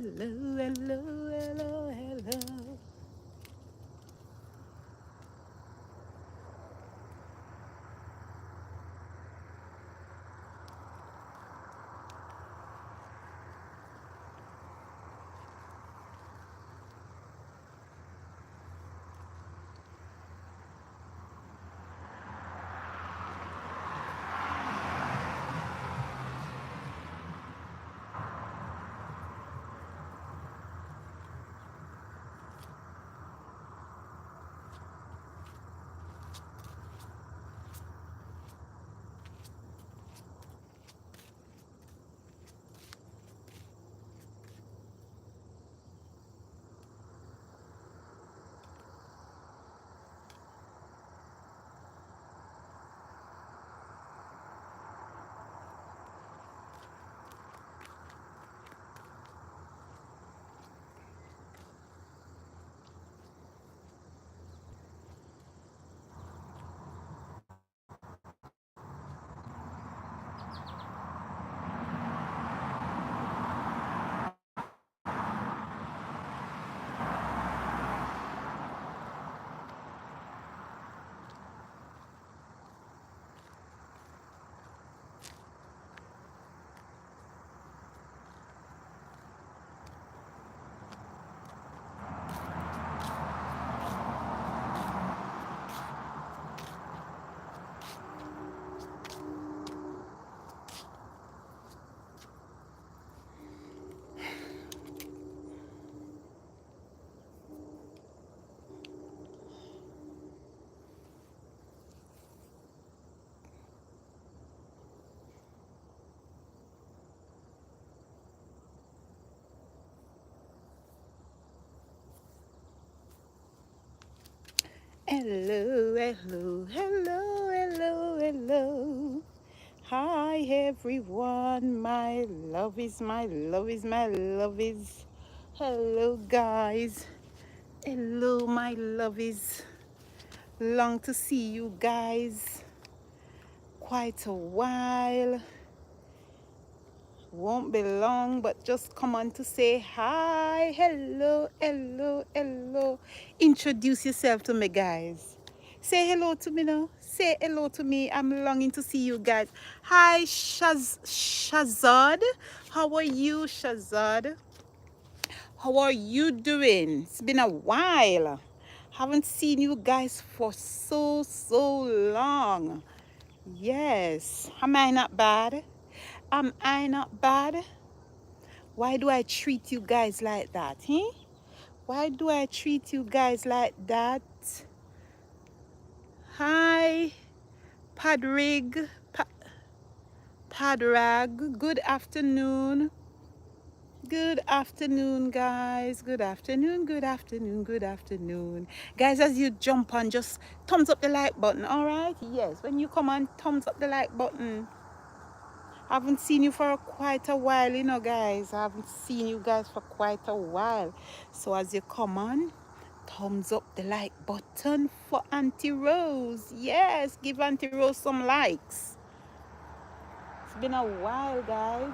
hello, hello, hello, hello. Hello, hello, hello, hello, hello. Hi everyone, my love is my love is my love is. Hello guys. Hello my love is. Long to see you guys. Quite a while. Won't be long, but just come on to say hi. Hello, hello, hello. Introduce yourself to me, guys. Say hello to me now. Say hello to me. I'm longing to see you guys. Hi, Shazad. How are you, Shazad? How are you doing? It's been a while. Haven't seen you guys for so long. Yes. Am I not bad? Am I not bad? Why do I treat you guys like that, eh? Why do I treat you guys like that? Hi, Padrig, Padrag. Good afternoon. Good afternoon, guys. Good afternoon, good afternoon, good afternoon. Guys, as you jump on, just thumbs up the like button, all right? Yes, when you come on, thumbs up the like button. I haven't seen you for quite a while, you know, guys. I haven't seen you guys for quite a while. So as you come on, thumbs up the like button for Auntie Rose. Yes, give Auntie Rose some likes. It's been a while, guys.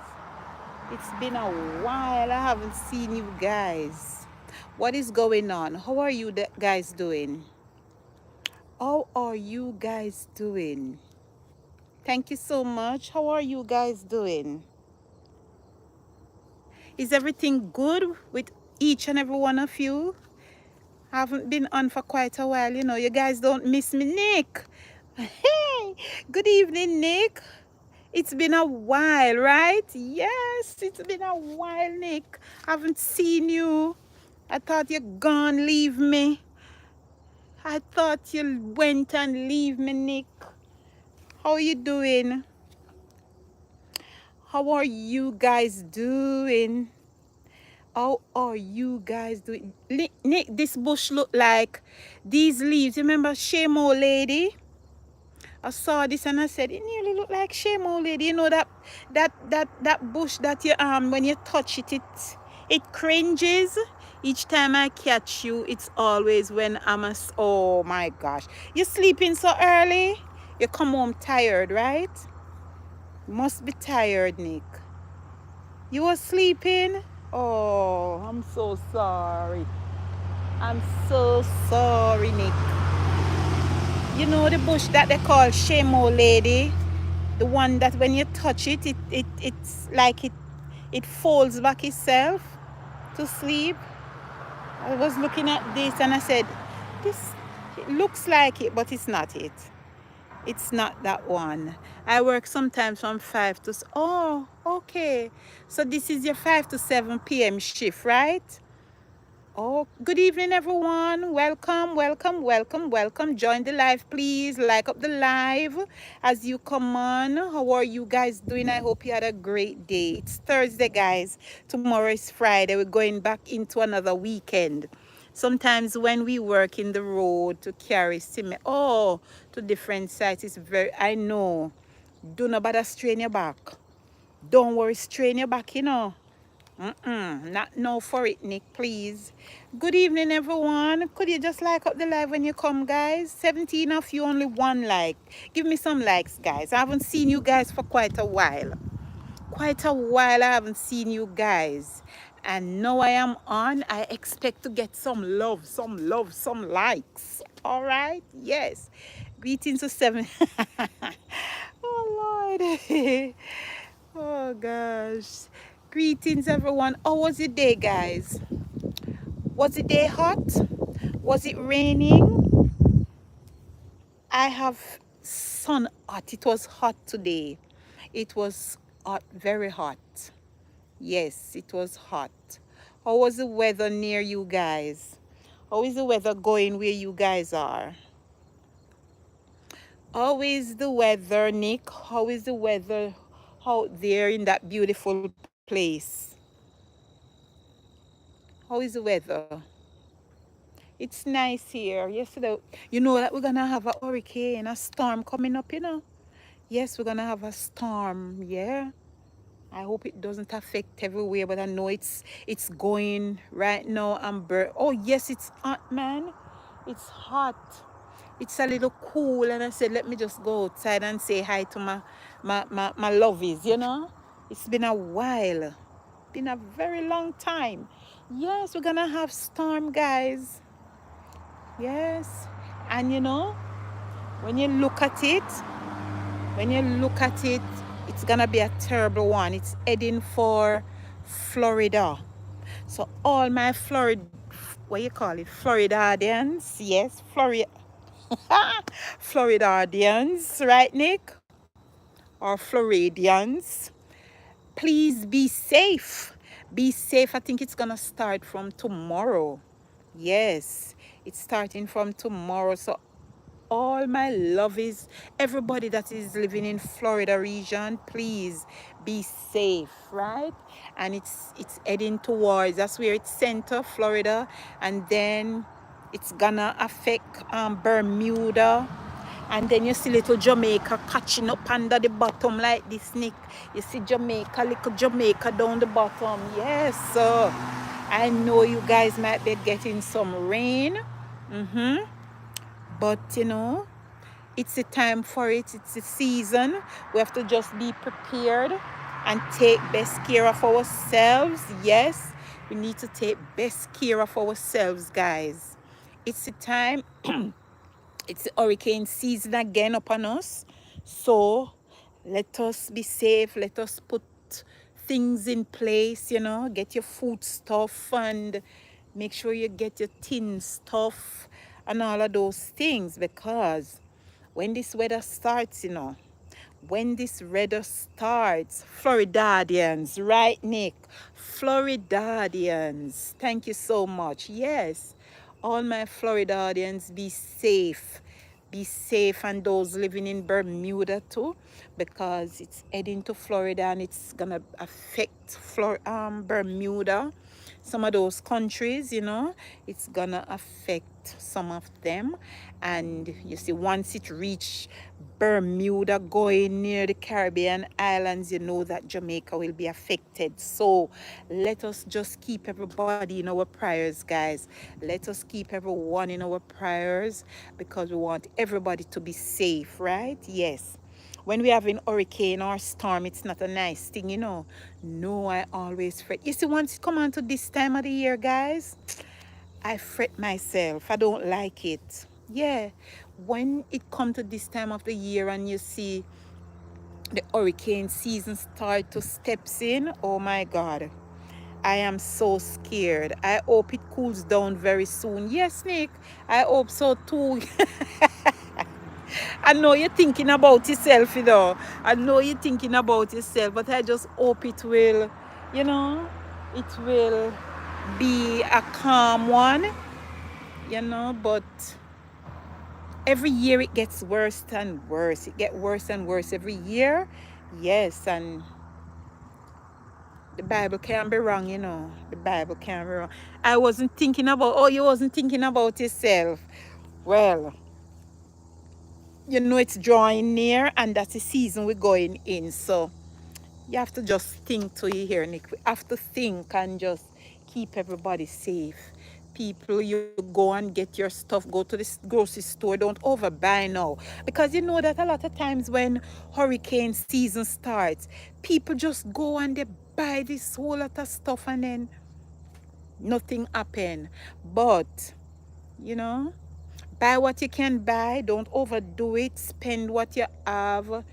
It's been a while. I haven't seen you guys. What is going on? How are you guys doing? How are you guys doing? Thank you so much. How are you guys doing? Is everything good with each and every one of you? I haven't been on for quite a while, you know. You guys don't miss me. Nick! Hey! Good evening, Nick. It's been a while, right? Yes, it's been a while, Nick. I haven't seen you. I thought you gone leave me. I thought you went and leave me, Nick. How are you doing? How are you guys doing? How are you guys doing? Nick, this bush look like these leaves. You remember Shame Old Lady? I saw this and I said, it nearly look like Shame Old Lady. You know that bush that you when you touch it, it cringes. Each time I catch you, it's always when oh my gosh. You sleeping so early? You come home tired, right? You must be tired, Nick. You were sleeping? Oh, I'm so sorry. I'm so sorry, Nick. You know the bush that they call Shamo Lady? The one that when you touch it, it's like it folds back itself to sleep. I was looking at this and I said, this it looks like it, but it's not it. It's not that one. I work sometimes from 5 to... Oh, okay. So this is your 5 to 7 p.m. shift, right? Oh, good evening, everyone. Welcome, welcome, welcome, welcome. Join the live, please. Like up the live as you come on. How are you guys doing? I hope you had a great day. It's Thursday, guys. Tomorrow is Friday. We're going back into another weekend. Sometimes when we work in the road to carry to different sites, it's very, I know. Do not bother strain your back. Don't worry, strain your back, you know. Not no for it, Nick, please. Good evening, everyone. Could you just like up the live when you come, guys? 17 of you, only one like. Give me some likes, guys. I haven't seen you guys for quite a while. Quite a while I haven't seen you guys. And now I am on. I expect to get some love, some likes. All right? Yes. Greetings to 7. Oh, Lord. Oh, gosh. Greetings, everyone. How was your day, guys? Was the day hot? Was it raining? I have sun hot. It was hot today. It was hot, very hot. Yes, it was hot. How was the weather near you guys? How is the weather going where you guys are? How is the weather, Nick? How is the weather out there in that beautiful place? How is the weather? It's nice here. Yesterday, you know that we're gonna have a hurricane, a storm coming up, you know? Yes, we're gonna have a storm, yeah. I hope it doesn't affect everywhere, but I know it's going right now. Oh yes, it's hot, man. It's hot. It's a little cool, and I said, let me just go outside and say hi to my lovies, you know. It's been a while. Been a very long time. Yes, we're gonna have storm, guys. Yes. And you know, when you look at it, when you look at it, it's gonna be a terrible one. It's heading for Florida. So all my what you call it, Floridadians, yes, Floridadians, right, Nick? Or Floridians, please be safe. Be safe. I think it's gonna start from tomorrow. Yes, it's starting from tomorrow. So all my lovies, everybody that is living in Florida region, please be safe, right? And it's heading towards, that's where it's center Florida, and then it's gonna affect Bermuda, and then you see little Jamaica catching up under the bottom like this, Nick. You see Jamaica, little Jamaica down the bottom. Yes, so I know you guys might be getting some rain. But you know, it's the time for it. It's the season. We have to just be prepared and take best care of ourselves. Yes, we need to take best care of ourselves, guys. It's the time. It's the hurricane season again upon us. So let us be safe. Let us put things in place, you know, get your food stuff and make sure you get your tin stuff and all of those things, because when this weather starts, you know, when this weather starts, Floridadians, right, Nick? Floridadians, thank you so much. Yes, all my Floridadians, be safe. Be safe, and those living in Bermuda too, because it's heading to Florida and it's gonna affect Bermuda, some of those countries, you know. It's gonna affect some of them. And you see, once it reach Bermuda going near the Caribbean islands, you know that Jamaica will be affected. So let us just keep everybody in our prayers, guys. Let us keep everyone in our prayers, because we want everybody to be safe, right? Yes. When we have an hurricane or storm, it's not a nice thing, you know. No, I always fret. You see, once it come on to this time of the year, guys, I fret myself. I don't like it. Yeah. When it come to this time of the year and you see the hurricane season start to steps in, oh my God. I am so scared. I hope it cools down very soon. Yes, Nick. I hope so too. I know you're thinking about yourself, you know. I know you're thinking about yourself, but I just hope it will, you know, it will be a calm one, you know, but every year it gets worse and worse. It gets worse and worse every year. Yes, and the Bible can't be wrong, you know. The Bible can't be wrong. I wasn't thinking about, oh, you wasn't thinking about yourself. Well, you know it's drawing near and that's the season we're going in. So you have to just think to you here, Nick. We have to think and just keep everybody safe. People, you go and get your stuff, go to the grocery store, don't overbuy now. Because you know that a lot of times when hurricane season starts, people just go and they buy this whole lot of stuff and then nothing happen. But, you know, buy what you can buy, don't overdo it, spend what you have,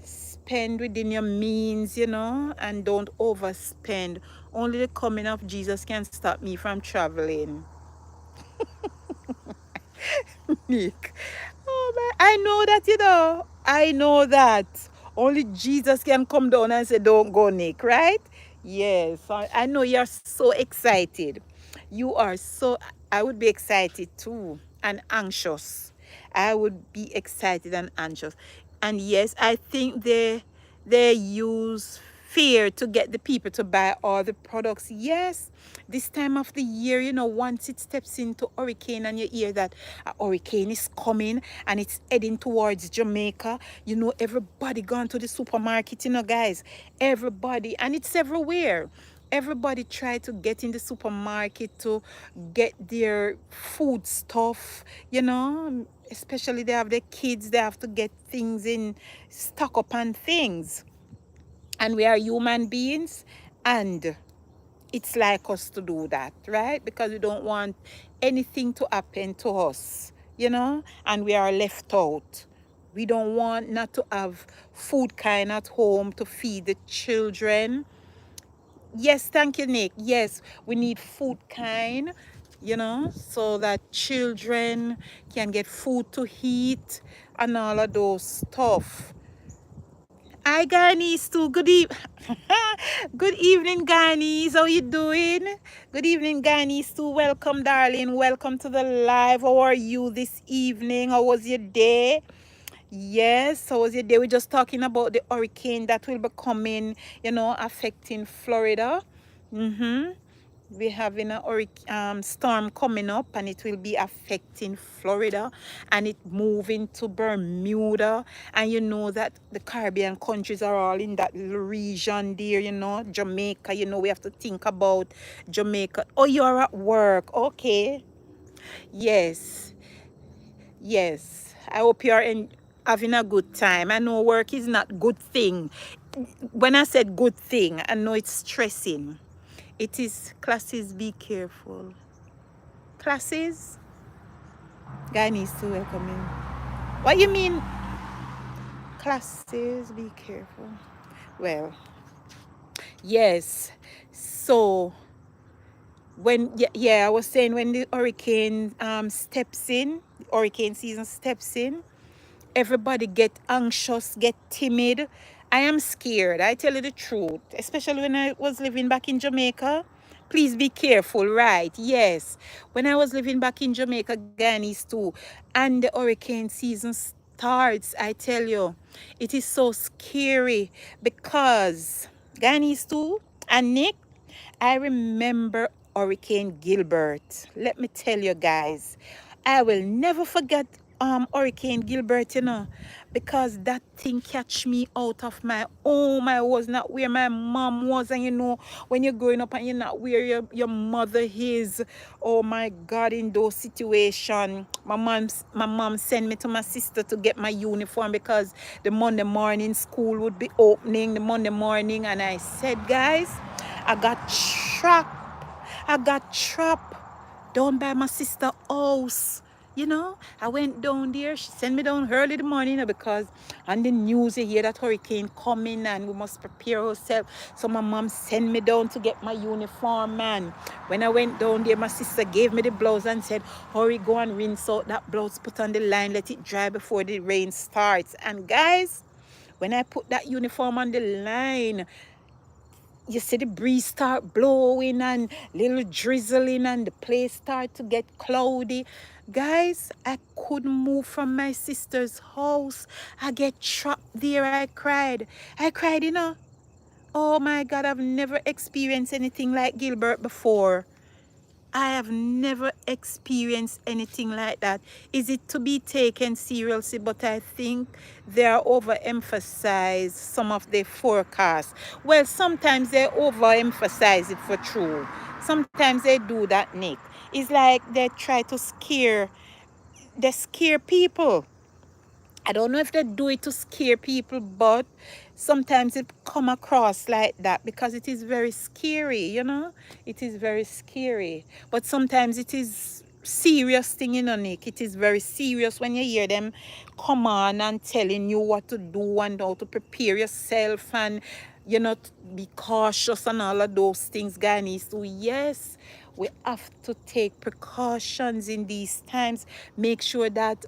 spend within your means, you know, and don't overspend. Only the coming of Jesus can stop me from traveling. Nick. Oh man, I know that, you know. I know that. Only Jesus can come down and say, don't go, Nick, right? Yes. I know you're so excited. You are so, I would be excited too and anxious. I would be excited and anxious. And yes, I think they use fear to get the people to buy all the products. Yes, this time of the year, you know, once it steps into hurricane and you hear that a hurricane is coming and it's heading towards Jamaica, you know, everybody gone to the supermarket, you know, guys. Everybody, and it's everywhere. Everybody try to get in the supermarket to get their food stuff, you know, especially they have their kids, they have to get things in, stock up on things. And we are human beings, and it's like us to do that, right? Because we don't want anything to happen to us, you know, and we are left out. We don't want not to have food kind at home to feed the children. Yes, thank you, Nick. Yes, we need food kind, you know, so that children can get food to eat and all of those stuff. Hi, Ghanis, too. Good evening, Ghanis. How you doing? Good evening, Ghanis, too. Welcome, darling. Welcome to the live. How are you this evening? How was your day? Yes, how was your day? We're just talking about the hurricane that will be coming, you know, affecting Florida. We're having a storm coming up and it will be affecting Florida and it moving to Bermuda. And you know that the Caribbean countries are all in that little region there, you know, Jamaica, you know, we have to think about Jamaica. Oh, you're at work. Okay. Yes. Yes. I hope you're having a good time. I know work is not good thing. When I said good thing, I know it's stressing. It is. Classes, be careful. Classes, guy needs to welcome in. What you mean? Classes, be careful. Well, yes. So when I was saying when the hurricane steps in, hurricane season steps in, everybody get anxious, get timid. I am scared. I tell you the truth, especially when I was living back in Jamaica. Please be careful, right? Yes. When I was living back in Jamaica, Ghanis too, and the hurricane season starts, I tell you, it is so scary because Ghanis too and Nick, I remember Hurricane Gilbert. Let me tell you guys, I will never forget Hurricane Gilbert, you know, because that thing catch me out of my home. I was not where my mom was, and you know, when you're growing up and you're not where your mother is, oh my God, in those situations, my mom sent me to my sister to get my uniform because the Monday morning school would be opening the Monday morning, and I said, guys, I got trapped. I got trapped down by my sister house. You know, I went down there. She sent me down early in the morning, you know, because on the news you hear that hurricane coming and we must prepare ourselves. So my mom sent me down to get my uniform, man. When I went down there, my sister gave me the blouse and said, hurry, go and rinse out that blouse, put on the line, let it dry before the rain starts. And guys, when I put that uniform on the line, you see the breeze start blowing and little drizzling and the place start to get cloudy. Guys, I couldn't move from my sister's house. I get trapped there. I cried, you know. Oh my God, I've never experienced anything like Gilbert before. I have never experienced anything like that. Is it to be taken seriously? But I think they are overemphasize some of the forecasts. Well, sometimes they overemphasize it for true. Sometimes they do that, Nick. It's like they scare people. I don't know if they do it to scare people, but sometimes it come across like that because it is very scary, you know. It is very scary, but sometimes it is serious thing, you know, Nick. It is very serious when you hear them come on and telling you what to do and how to prepare yourself and, you know, be cautious and all of those things, guys. So yes, we have to take precautions in these times. Make sure that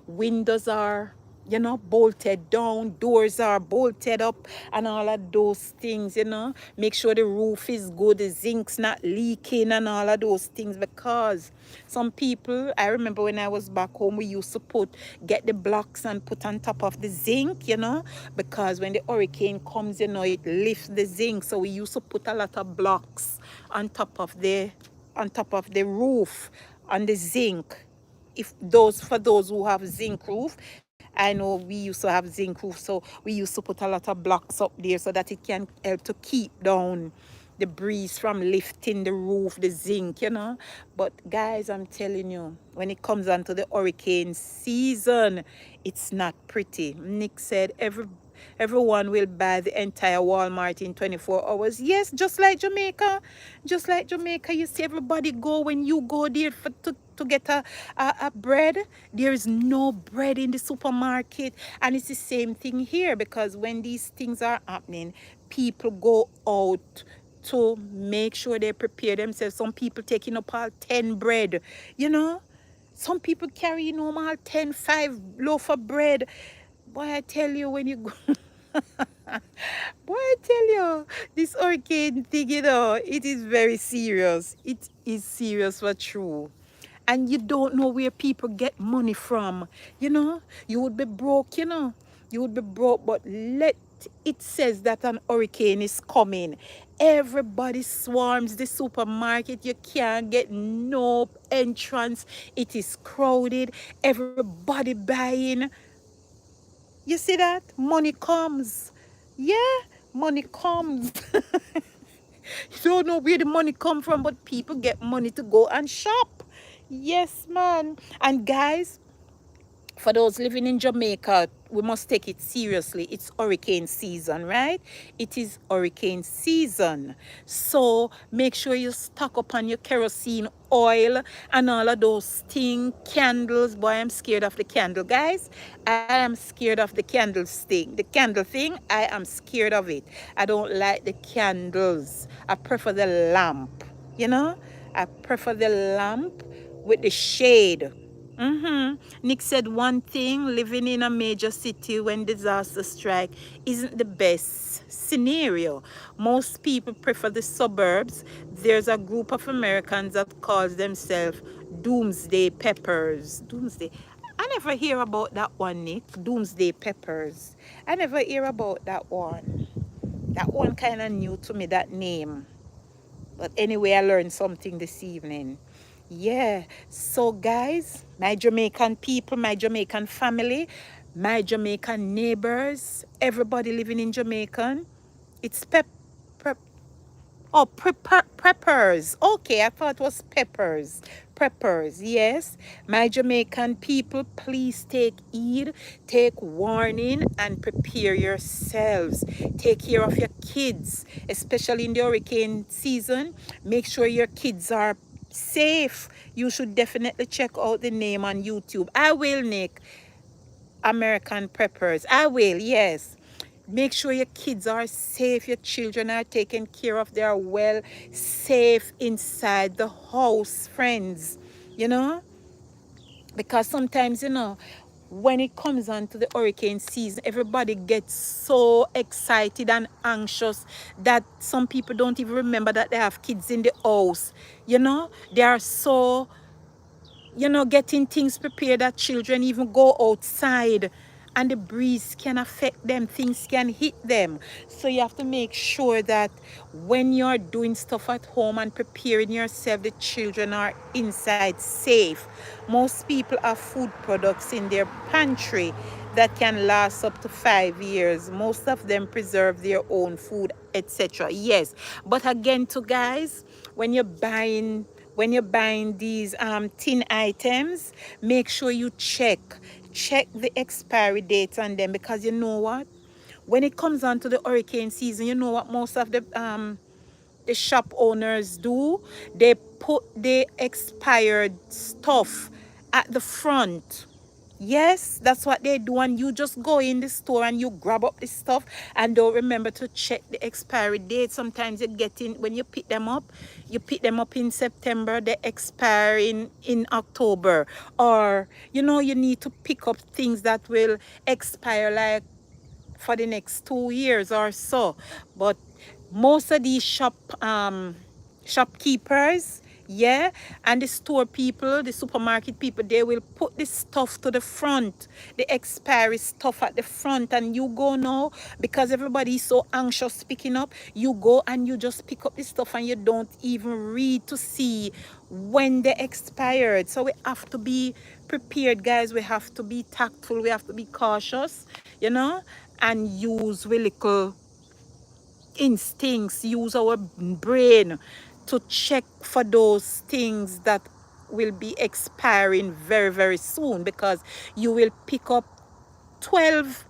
windows are, you know, bolted down, doors are bolted up and all of those things, you know. Make sure the roof is good, the zinc's not leaking and all of those things, because some people, I remember when I was back home, we used to get the blocks and put on top of the zinc, you know, because when the hurricane comes, you know, it lifts the zinc. So we used to put a lot of blocks on top of the roof, on the zinc. If those For those who have zinc roof, I know we used to have zinc roof, so we used to put a lot of blocks up there so that it can help to keep down the breeze from lifting the roof, the zinc, you know. But guys, I'm telling you, when it comes on to the hurricane season, it's not pretty. Nick said everyone will buy the entire Walmart in 24 hours. Yes, just like Jamaica. Just like Jamaica, you see everybody go when you go there to get a bread. There is no bread in the supermarket. And it's the same thing here, because when these things are happening, people go out to make sure they prepare themselves. Some people taking up all 10 bread, you know. Some people carrying home all 5 loaf of bread. Boy, I tell you, when you go... Boy, I tell you, this hurricane thing, you know, it is very serious. It is serious for true. And you don't know where people get money from. You know, you would be broke, you know. You would be broke, but it says that an hurricane is coming. Everybody swarms the supermarket. You can't get no entrance. It is crowded. Everybody buying. You see that? Money comes. Yeah, money comes. You don't know where the money come from, but people get money to go and shop. Yes, man. And guys, for those living in Jamaica, we must take it seriously. It's hurricane season, right? It is hurricane season. So make sure you stock up on your kerosene oil and all of those things, candles. Boy, I'm scared of the candle, guys. I am scared of the candles thing. The candle thing, I am scared of it. I don't like the candles. I prefer the lamp, you know? I prefer the lamp with the shade. Nick said one thing, living in a major city when disaster strike isn't the best scenario. Most people prefer the suburbs. There's a group of Americans that calls themselves Doomsday Peppers. Doomsday. I never hear about that one, Nick. Doomsday Peppers. I never hear about that one. That one kind of new to me, that name. But anyway, I learned something this evening. Yeah. So, guys, my Jamaican people, my Jamaican family, my Jamaican neighbors, everybody living in Jamaican, it's preppers. Okay, I thought it was peppers. Preppers, yes. My Jamaican people, please take heed, take warning, and prepare yourselves. Take care of your kids, especially in the hurricane season. Make sure your kids are safe. You should definitely check out the name on YouTube. I will, Nick. American Preppers. I will, yes. Make sure your kids are safe, your children are taken care of, they are well safe inside the house, friends. You know, because sometimes, when it comes on to the hurricane season, everybody gets so excited and anxious that some people don't even remember that they have kids in the house. They are so, getting things prepared that children even go outside and the breeze can affect them, things can hit them. So you have to make sure that when you're doing stuff at home and preparing yourself, the children are inside safe. Most people have food products in their pantry that can last up to 5 years. Most of them preserve their own food, etc. Yes, but again, to guys, when you're buying these tin items, make sure you check the expiry dates on them, because you know what, when it comes on to the hurricane season, you know what most of the shop owners do? They put the expired stuff at the front. Yes, that's what they do. And you just go in the store and you grab up the stuff and don't remember to check the expiry date. Sometimes you get in, when you pick them up in September, they expire in October. Or, you need to pick up things that will expire like for the next 2 years or so. But most of these shopkeepers, yeah, and the store people, the supermarket people, they will put the stuff to the front, the expiry stuff at the front, and you go now, because everybody is so anxious picking up, you go and you just pick up the stuff and you don't even read to see when they expired. So we have to be prepared, guys. We have to be tactful, we have to be cautious, and use we little instincts, use our brain to check for those things that will be expiring very, very soon, because you will pick up 12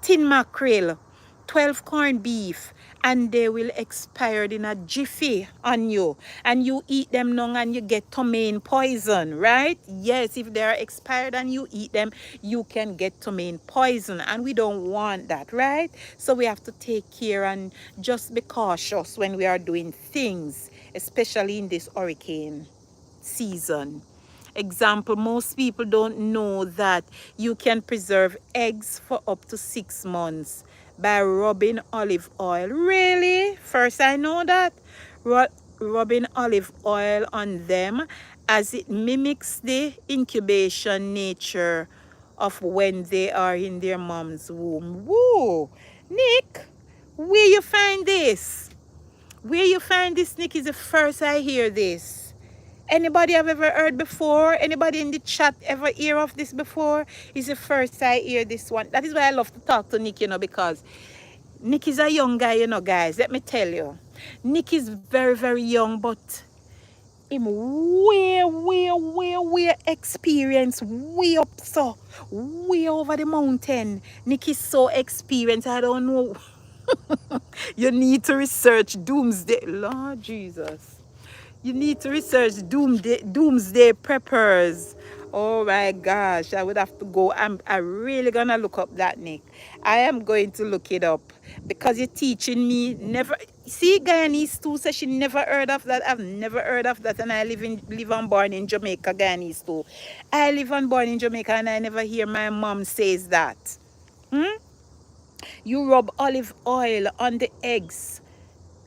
tin mackerel, 12 corned beef, and they will expire in a jiffy on you. And you eat them now and you get tomaine poison, right? Yes, if they are expired and you eat them, you can get tomaine poison. And we don't want that, right? So we have to take care and just be cautious when we are doing things, especially in this hurricane season. Example, most people don't know that you can preserve eggs for up to 6 months by rubbing olive oil. Really? First I know that. Rubbing olive oil on them, as it mimics the incubation nature of when they are in their mom's womb. Whoa! Nick, where you find this? Where you find this, Nick, is the first I hear this. Anybody have ever heard before? Anybody in the chat ever hear of this before? It's the first I hear this one. That is why I love to talk to Nick, because Nick is a young guy, guys. Let me tell you. Nick is very, very young, but him way experienced, way up so, way over the mountain. Nick is so experienced. I don't know. You need to research Doomsday. Lord Jesus. You need to research doomsday preppers. Oh my gosh, I would have to go. I'm really gonna look up that, Nick. I am going to look it up, because you're teaching me. Never see Guyanese too says she never heard of that. I've never heard of that, and I live and born in Jamaica, Guyanese too. I live and born in Jamaica, and I never hear my mom says that. You rub olive oil on the eggs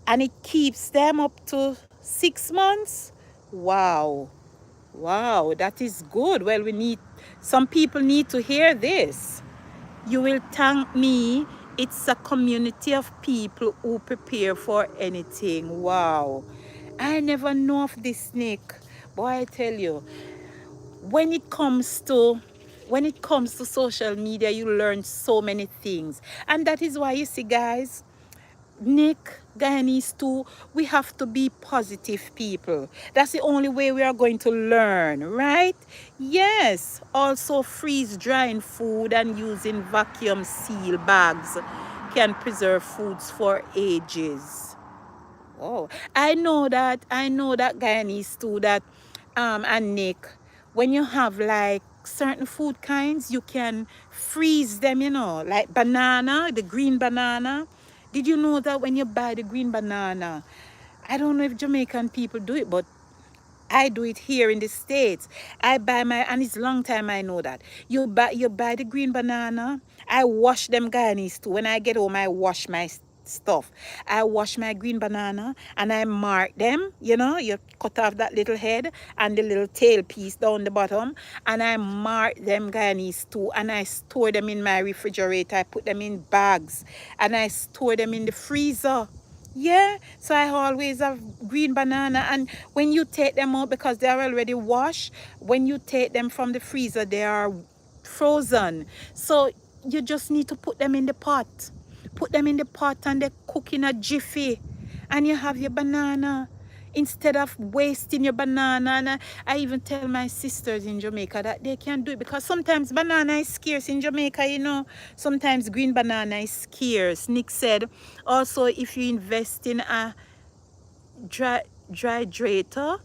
and it keeps them up to 6 months. Wow. Wow, that is good. Well, some people need to hear this. You will thank me. It's a community of people who prepare for anything. Wow. I never know of this, Nick. Boy, I tell you, when it comes to social media, you learn so many things. And that is why you see, guys, Nick, Guyanese too, we have to be positive people. That's the only way we are going to learn, right? Yes. Also, freeze drying food and using vacuum seal bags can preserve foods for ages. Oh, I know that Guyanese too, that and Nick, when you have like certain food kinds, you can freeze them, you know, like banana, the green banana. Did you know that when you buy the green banana, I don't know if Jamaican people do it, but I do it here in the States. I buy my, and it's long time I know that. You buy the green banana. I wash them Guyanese too. When I get home, I wash my stuff. I wash my green banana and I mark them. You know, you cut off that little head and the little tail piece down the bottom. And I mark them Guyanese too. And I store them in my refrigerator. I put them in bags. And I store them in the freezer. Yeah, so I always have green banana, and when you take them out, because they are already washed, when you take them from the freezer, they are frozen. So you just need to put them in the pot. Put them in the pot and they cook in a jiffy. And you have your banana. Instead of wasting your banana, and I even tell my sisters in Jamaica that they can do it, because sometimes banana is scarce in Jamaica, you know. Sometimes green banana is scarce. Nick said also, if you invest in a hydrator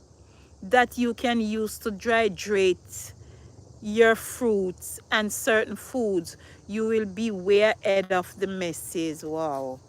that you can use to hydrate your fruits and certain foods, you will be way ahead of the masses. Wow.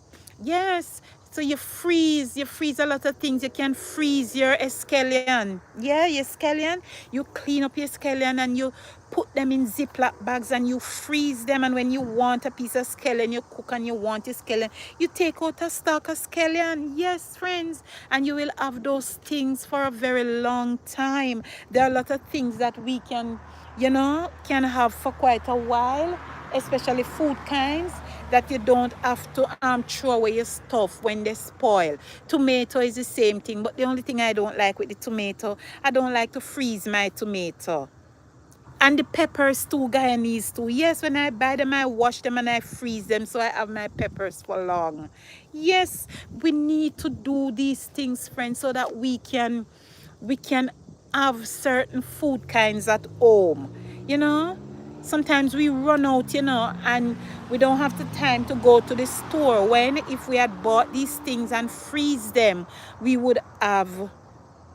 Yes. So you freeze a lot of things. You can freeze your scallion. Yeah, your scallion. You clean up your scallion and you put them in Ziploc bags and you freeze them. And when you want a piece of scallion, you cook and you want your scallion, you take out a stalk of scallion. Yes, friends. And you will have those things for a very long time. There are a lot of things that we can, you know, can have for quite a while, especially food kinds that you don't have to throw away your stuff when they spoil. Tomato is the same thing, but the only thing I don't like with the tomato, I don't like to freeze my tomato. And the peppers too, Guyanese too. Yes, when I buy them, I wash them and I freeze them so I have my peppers for long. Yes, we need to do these things, friends, so that we can have certain food kinds at home. You know, sometimes we run out, you know, and we don't have the time to go to the store. When if we had bought these things and freeze them, we would have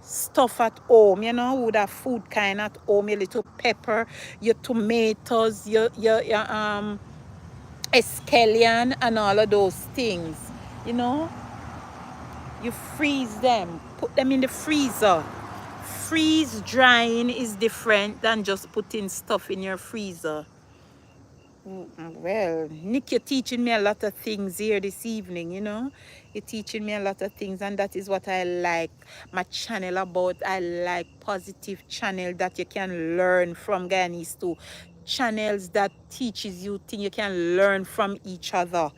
stuff at home, you know, would have food kind at home, your little pepper, your tomatoes, your scallion and all of those things, you know. You freeze them, put them in the freezer. Freeze drying is different than just putting stuff in your freezer. Well, Nick, you're teaching me a lot of things here this evening, you know. You're teaching me a lot of things, and that is what I like my channel about. I like positive channel that you can learn from Guyanese too. Channels that teaches you things you can learn from each other.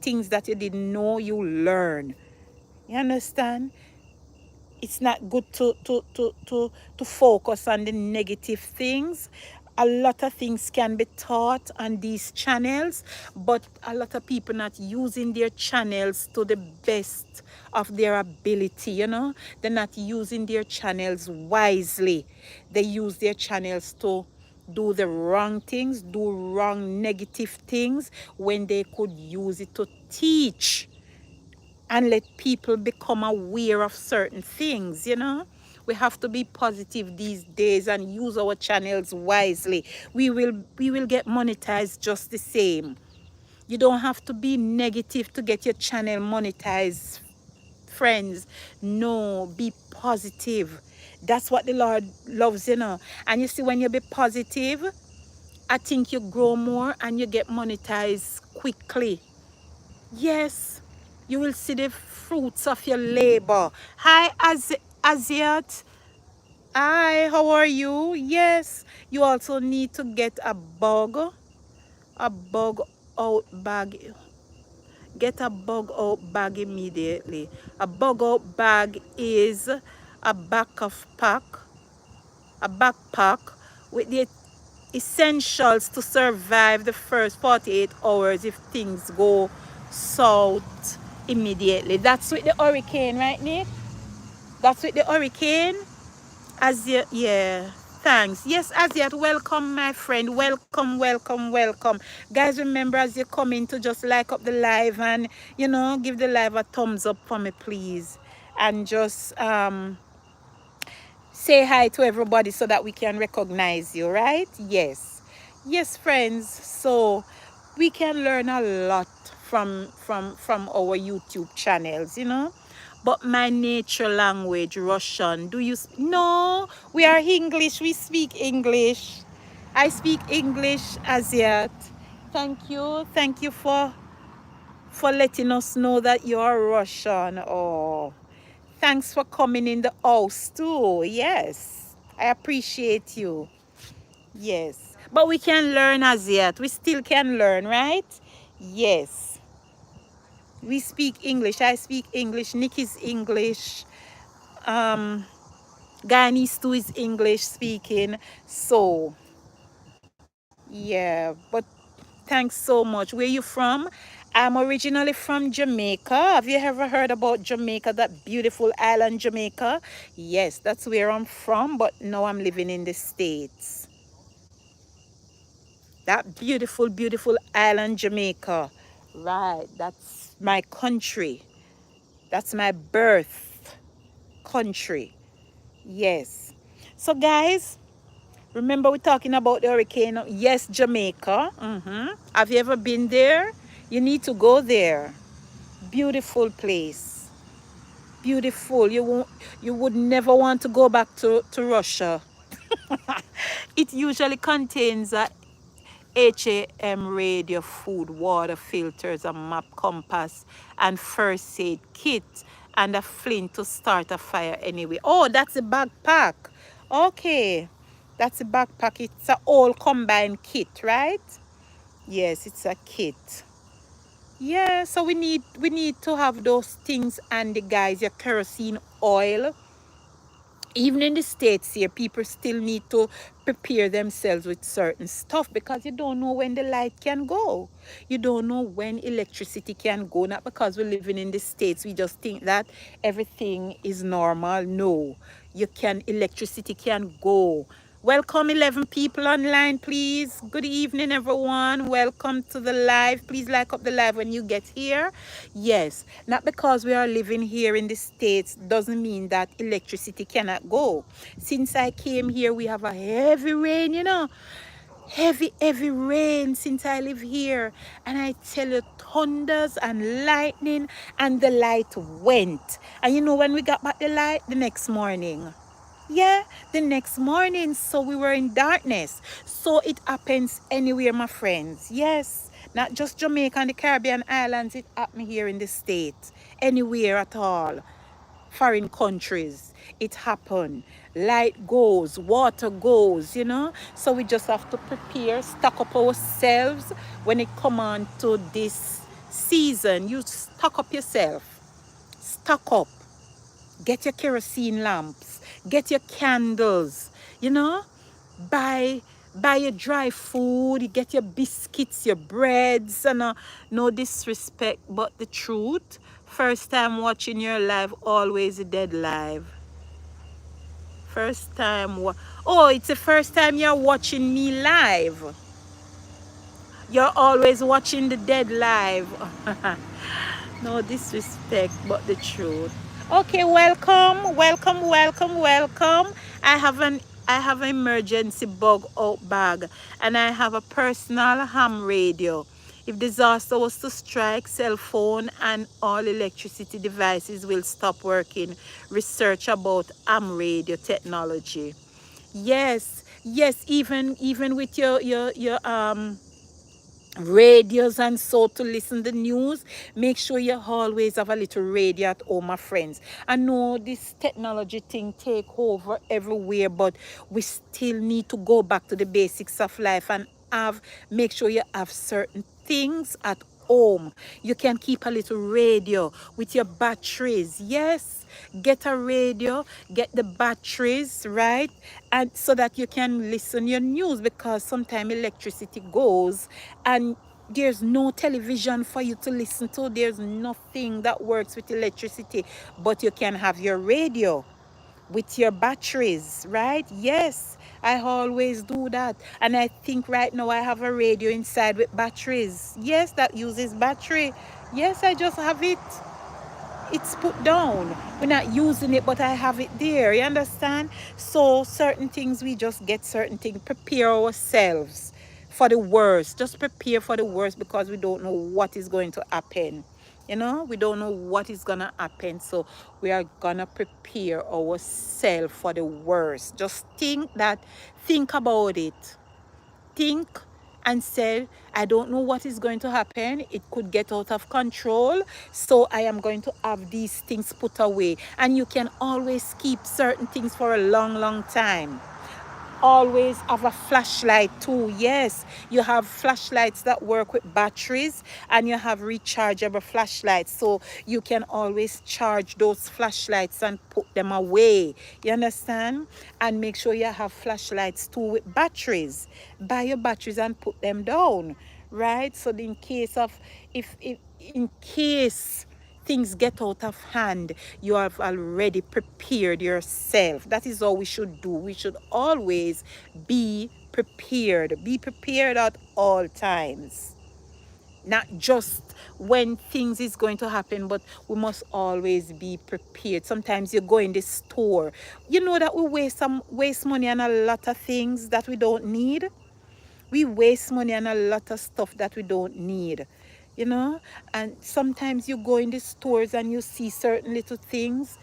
Things that you didn't know, you learn. You understand? It's not good to focus on the negative things. A lot of things can be taught on these channels, but a lot of people not using their channels to the best of their ability, you know. They're not using their channels wisely. They use their channels to do the wrong things, do wrong negative things, when they could use it to teach and let people become aware of certain things, you know. We have to be positive these days and use our channels wisely. We will get monetized just the same. You don't have to be negative to get your channel monetized, friends. No, be positive. That's what the Lord loves, you know. And you see, when you be positive, I think you grow more and you get monetized quickly. Yes, you will see the fruits of your labor. Hi, Asiat. Hi, how are you? Yes, you also need to get a bug out bag. Get a bug out bag immediately. A bug out bag is a back of pack. a backpack with the essentials to survive the first 48 hours if things go south immediately. That's with the hurricane, right, Nick? That's with the hurricane. Asia, yeah. Thanks. Yes, Asiat, welcome, my friend. Welcome, welcome, welcome. Guys, remember as you come in to just like up the live and, you know, give the live a thumbs up for me, please. And just say hi to everybody so that we can recognize you, right? Yes. Yes, friends. So we can learn a lot from our YouTube channels, you know. But my nature language, Russian, do you no, we are English, we speak English. I speak English as yet. Thank you. Thank you for letting us know that you are Russian. Oh, thanks for coming in the house too. Yes, I appreciate you. Yes, but we can learn as yet. We still can learn, right? Yes, we speak English. I speak English. Nick is English. Um, Guyanese too is English speaking. So yeah, but thanks so much. Where you from? I'm originally from Jamaica. Have you ever heard about Jamaica, that beautiful island, Jamaica? Yes, that's where I'm from, but now I'm living in the States. That beautiful, beautiful island, Jamaica. Right, that's my country. That's my birth country. Yes. So, guys, remember we're talking about the hurricane. Yes, Jamaica. Have you ever been there? You need to go there. Beautiful place. Beautiful. You would never want to go back to Russia. It usually contains a HAM radio, food, water, filters, a map, compass, and first aid kit, and a flint to start a fire anyway. Oh, that's a backpack. Okay. That's a backpack. It's a all combined kit, right? Yes, it's a kit. Yeah, so we need to have those things and the guys, your kerosene oil. Even in the States here, people still need to prepare themselves with certain stuff because you don't know when the light can go. You don't know when electricity can go. Not because we're living in the States, we just think that everything is normal. No, electricity can go. Welcome 11 people online, please. Good evening, everyone. Welcome to the live. Please like up the live when you get here. Yes, not because we are living here in the States doesn't mean that electricity cannot go. Since I came here, we have a heavy rain, you know. Heavy rain since I live here. And I tell you, thunders and lightning, and the light went. And you know when we got back the light? The next morning. Yeah, the next morning. So we were in darkness. So it happens anywhere, my friends. Yes, not just Jamaica and the Caribbean islands. It happened here in the States. Anywhere at all. Foreign countries. It happened. Light goes, water goes, you know. So we just have to prepare, stock up ourselves when it come on to this season. You stock up yourself. Stock up. Get your kerosene lamps, get your candles, you know, buy your dry food, you get your biscuits, your breads, and no disrespect, but the truth. First time watching your live, always a dead live. First time, oh, it's the first time you're watching me live. You're always watching the dead live. No disrespect, but the truth. Okay, welcome, welcome, welcome, welcome. I have an emergency bug out bag, and I have a personal ham radio. If disaster was to strike, cell phone and all electricity devices will stop working. Research about ham radio technology. Yes, yes, even with your radios and so to listen the news, make sure you always have a little radio at home, my friends. I know this technology thing take over everywhere, but we still need to go back to the basics of life and make sure you have certain things at home. You can keep a little radio with your batteries. Yes, get a radio, get the batteries, right? And so that you can listen your news, because sometimes electricity goes and there's no television for you to listen to. There's nothing that works with electricity, but you can have your radio with your batteries, right? Yes, I always do that. And I think right now I have a radio inside with batteries. Yes, that uses battery. Yes, I just have it. It's put down. We're not using it, but I have it there. You understand? So certain things, we just get certain things. Prepare ourselves for the worst. Just prepare for the worst, because we don't know what is going to happen. You know, we don't know what is gonna happen. So we are gonna prepare ourselves for the worst. Just think about it. Think and say, I don't know what is going to happen. It could get out of control. So I am going to have these things put away. And you can always keep certain things for a long, long time. Always have a flashlight too. Yes, you have flashlights that work with batteries, and you have rechargeable flashlights, so you can always charge those flashlights and put them away. You understand? And make sure you have flashlights too with batteries. Buy your batteries and put them down, right? So in case of, if in case things get out of hand, you have already prepared yourself. That is how we should do. We should always be prepared. Be prepared at all times. Not just when things is going to happen, but we must always be prepared. Sometimes you go in the store. You know that we waste money on a lot of things that we don't need. We waste money on a lot of stuff that we don't need, you know. And sometimes you go in the stores and you see certain little things,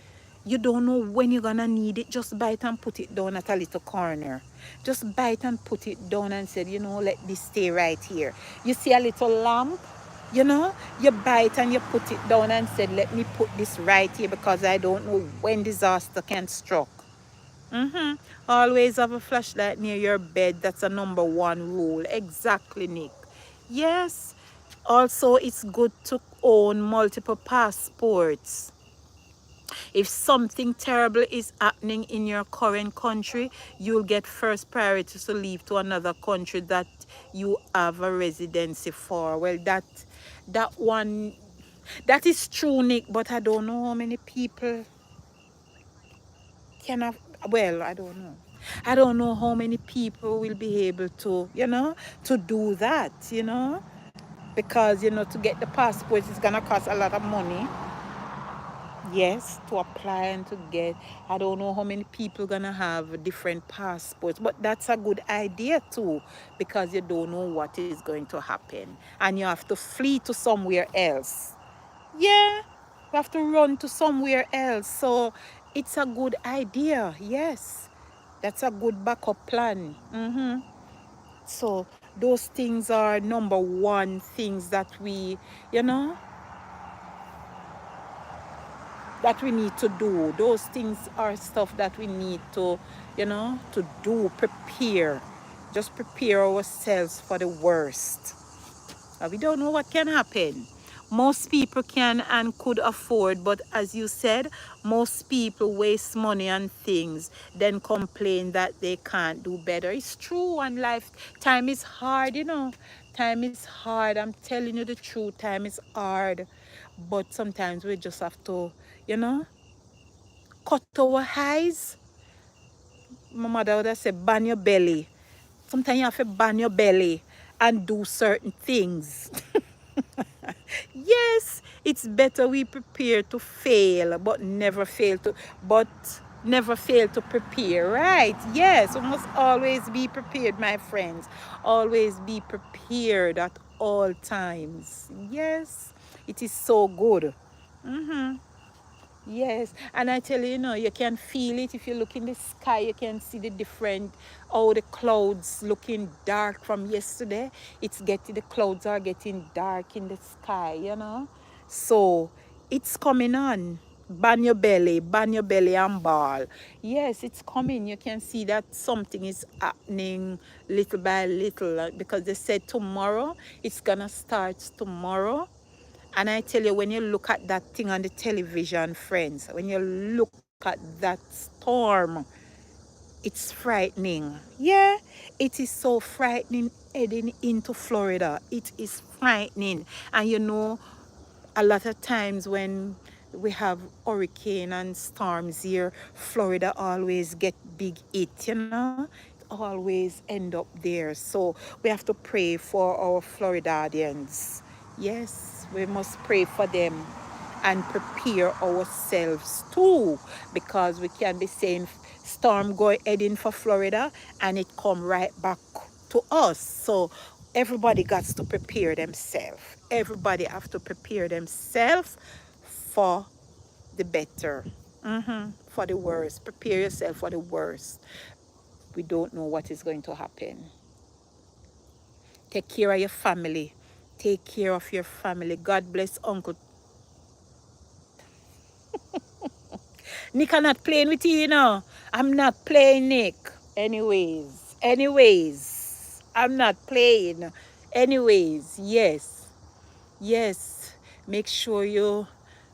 you don't know when you're gonna need it. Just buy it and put it down at a little corner. Just buy it and put it down and say, you know, let this stay right here. You see a little lamp, you know, you buy it and you put it down and said, let me put this right here, because I don't know when disaster can strike. Always have a flashlight near your bed. That's a number one rule. Exactly, Nick. Yes. Also, it's good to own multiple passports. If something terrible is happening in your current country, you'll get first priority to leave to another country that you have a residency for. Well, that one, that is true, Nick, but I don't know how many people can have, well, I don't know how many people will be able to, you know, to do that, you know, because, you know, to get the passport is gonna cost a lot of money. Yes, to apply and to get. I don't know how many people gonna have different passports, but that's a good idea too, because you don't know what is going to happen, and you have to flee to somewhere else. Yeah, we have to run to somewhere else. So it's a good idea. Yes, that's a good backup plan. So those things are number one things that we, you know, that we need to do. Those things are stuff that we need to, you know, to do, prepare. Just prepare ourselves for the worst. We don't know what can happen. Most people can and could afford, but as you said, most people waste money on things, then complain that they can't do better. It's true, and life, time is hard, you know. Time is hard. I'm telling you the truth, time is hard. But sometimes we just have to, you know, cut our eyes. My mother would have said, ban your belly. Sometimes you have to ban your belly and do certain things. Yes, it's better we prepare to fail, but never fail to prepare, right? Yes, we must always be prepared, my friends. Always be prepared at all times. Yes, it is so good. Yes, and I tell you, you know, you can feel it if you look in the sky. You can see the different, oh, the clouds looking dark from yesterday. The clouds are getting dark in the sky, you know. So it's coming on. Ban your belly and ball. Yes, it's coming. You can see that something is happening little by little because they said tomorrow, it's gonna start tomorrow. And I tell you, when you look at that thing on the television, friends, when you look at that storm, it's frightening. Yeah, it is so frightening heading into Florida. It is frightening. And you know, a lot of times when we have hurricane and storms here, Florida always get big hit, you know. It always end up there. So we have to pray for our Floridians. Yes, we must pray for them and prepare ourselves too, because we can be saying storm going heading for Florida and it come right back to us. So everybody got to prepare themselves. Everybody have to prepare themselves for the better, for the worst. Prepare yourself for the worst. We don't know what is going to happen. Take care of your family. Take care of your family. God bless Uncle Nick. I'm not playing with you, you know. I'm not playing, Nick. Anyways, I'm not playing. Anyways, yes. Make sure you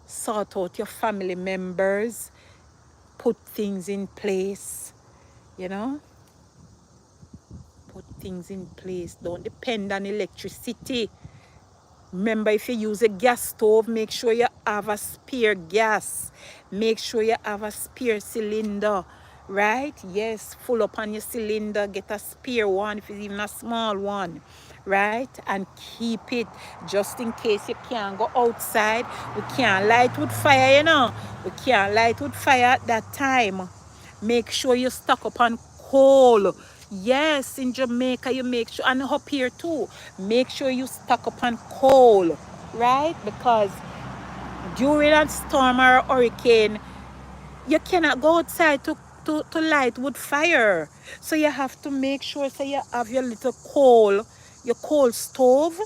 sort out your family members, put things in place, you know. Put things in place. Don't depend on electricity. Remember, if you use a gas stove, make sure you have a spare gas. Make sure you have a spare cylinder, right? Yes, full up on your cylinder. Get a spare one, if it's even a small one, right? And keep it just in case you can't go outside. We can't light with fire, you know. We can't light with fire at that time. Make sure you stock up on coal. Yes, in Jamaica, you make sure, and up here too, make sure you stock up on coal, right? Because during a storm or a hurricane, you cannot go outside to light wood fire. So you have to make sure so you have your little coal, your coal stove,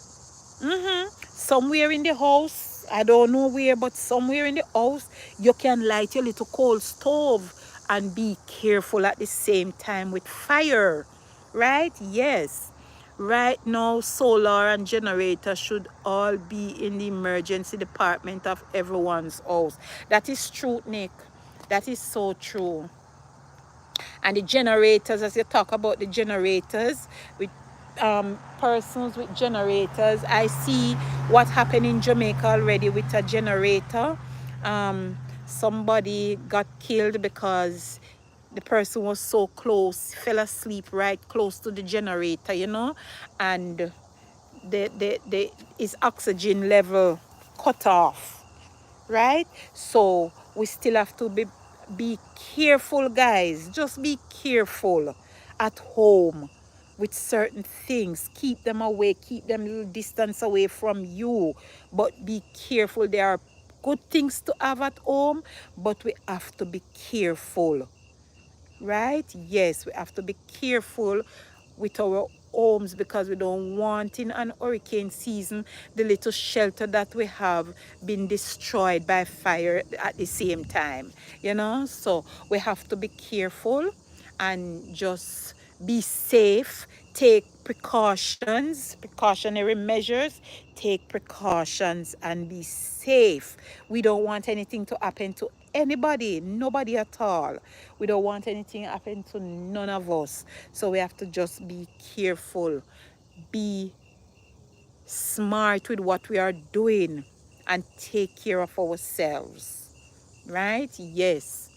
somewhere in the house. I don't know where, but somewhere in the house, you can light your little coal stove and be careful at the same time with fire, right? Yes. Right now, solar and generator should all be in the emergency department of everyone's house. That is true, Nick. That is so true. And the generators, as you talk about the generators, with persons with generators, I see what happened in Jamaica already with a generator. Somebody got killed because the person was so close, fell asleep right close to the generator, you know, and his oxygen level cut off, right? So we still have to be careful, guys. Just be careful at home with certain things. Keep them away, keep them a little distance away from you, but be careful. There are good things to have at home, but we have to be careful, right? Yes, we have to be careful with our homes because we don't want in an hurricane season the little shelter that we have been destroyed by fire at the same time, you know. So we have to be careful and just be safe, take precautionary measures, take precautions and be safe. We don't want anything to happen to anybody, nobody at all. We don't want anything happen to none of us. So we have to just be careful, be smart with what we are doing and take care of ourselves, right? Yes.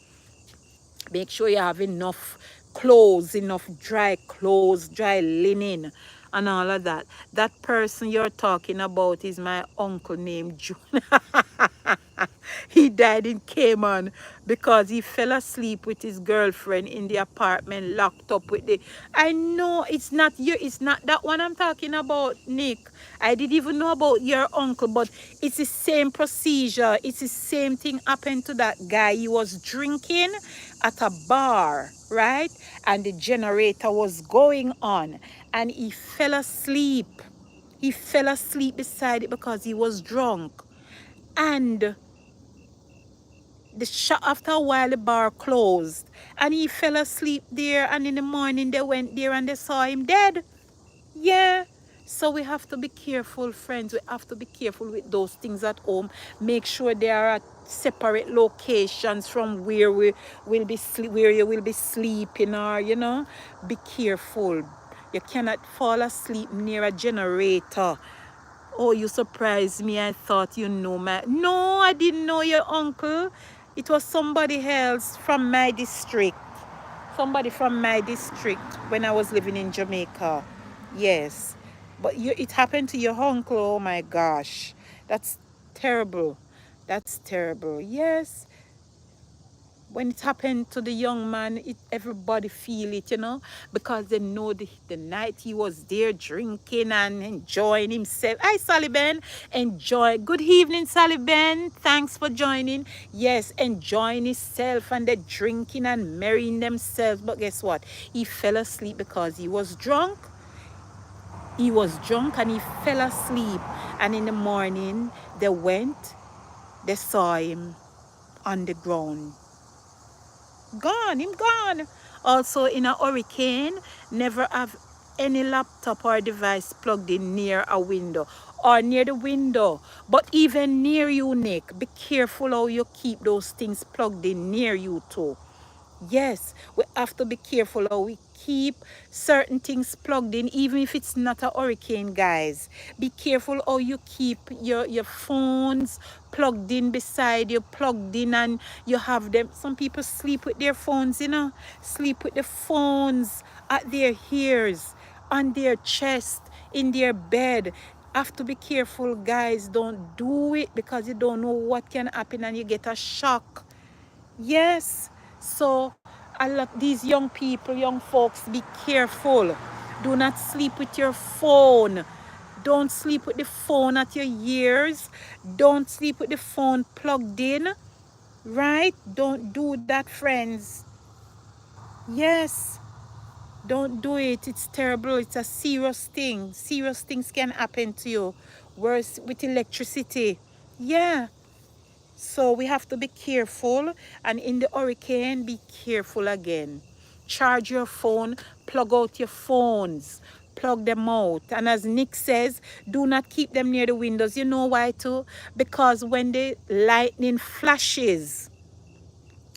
Make sure you have enough clothes, enough dry clothes, dry linen, and all of that. That person you're talking about is my uncle named June. He died in Cayman because he fell asleep with his girlfriend in the apartment, locked up with the... I know it's not you, it's not that one I'm talking about, Nick. I didn't even know about your uncle, but it's the same procedure. It's the same thing happened to that guy. He was drinking at a bar, right? And the generator was going on and he fell asleep. He fell asleep beside it because he was drunk. And The shop, after a while, the bar closed. And he fell asleep there. And in the morning, they went there and they saw him dead. Yeah. So we have to be careful, friends. We have to be careful with those things at home. Make sure they are at separate locations from where we will be where you will be sleeping, or be careful. You cannot fall asleep near a generator. Oh, you surprised me. I thought you know my... No, I didn't know your uncle. It was somebody else from my district. Somebody from my district when I was living in Jamaica. Yes. But it happened to your uncle. Oh my gosh. That's terrible. That's terrible. Yes. When it happened to the young man, everybody feel it, because they know the night he was there drinking and enjoying himself. Hi, Sally Ben. Enjoy. Good evening, Sally Ben. Thanks for joining. Yes, enjoying himself and they drinking and marrying themselves. But guess what? He fell asleep because he was drunk. He was drunk and he fell asleep. And in the morning, they saw him on the ground. Gone, him gone. Also, in a hurricane, never have any laptop or device plugged in near a window or near the window. But even near you, Nick, be careful how you keep those things plugged in near you too. Yes, we have to be careful how we keep certain things plugged in, even if it's not a hurricane, guys. Be careful how you keep your phones plugged in beside you, plugged in, and you have them. Some people sleep with their phones, sleep with the phones at their ears, on their chest, in their bed. Have to be careful, guys. Don't do it because you don't know what can happen and you get a shock. Yes. So these young people, young folks, be careful. Do not sleep with your phone. Don't sleep with the phone at your ears. Don't sleep with the phone plugged in. Right? Don't do that, friends. Yes. Don't do it. It's terrible. It's a serious thing. Serious things can happen to you. Worse with electricity. Yeah. So we have to be careful, and in the hurricane, be careful again. Charge your phone, plug out your phones, plug them out. And as Nick says, do not keep them near the windows. You know why too? Because when the lightning flashes,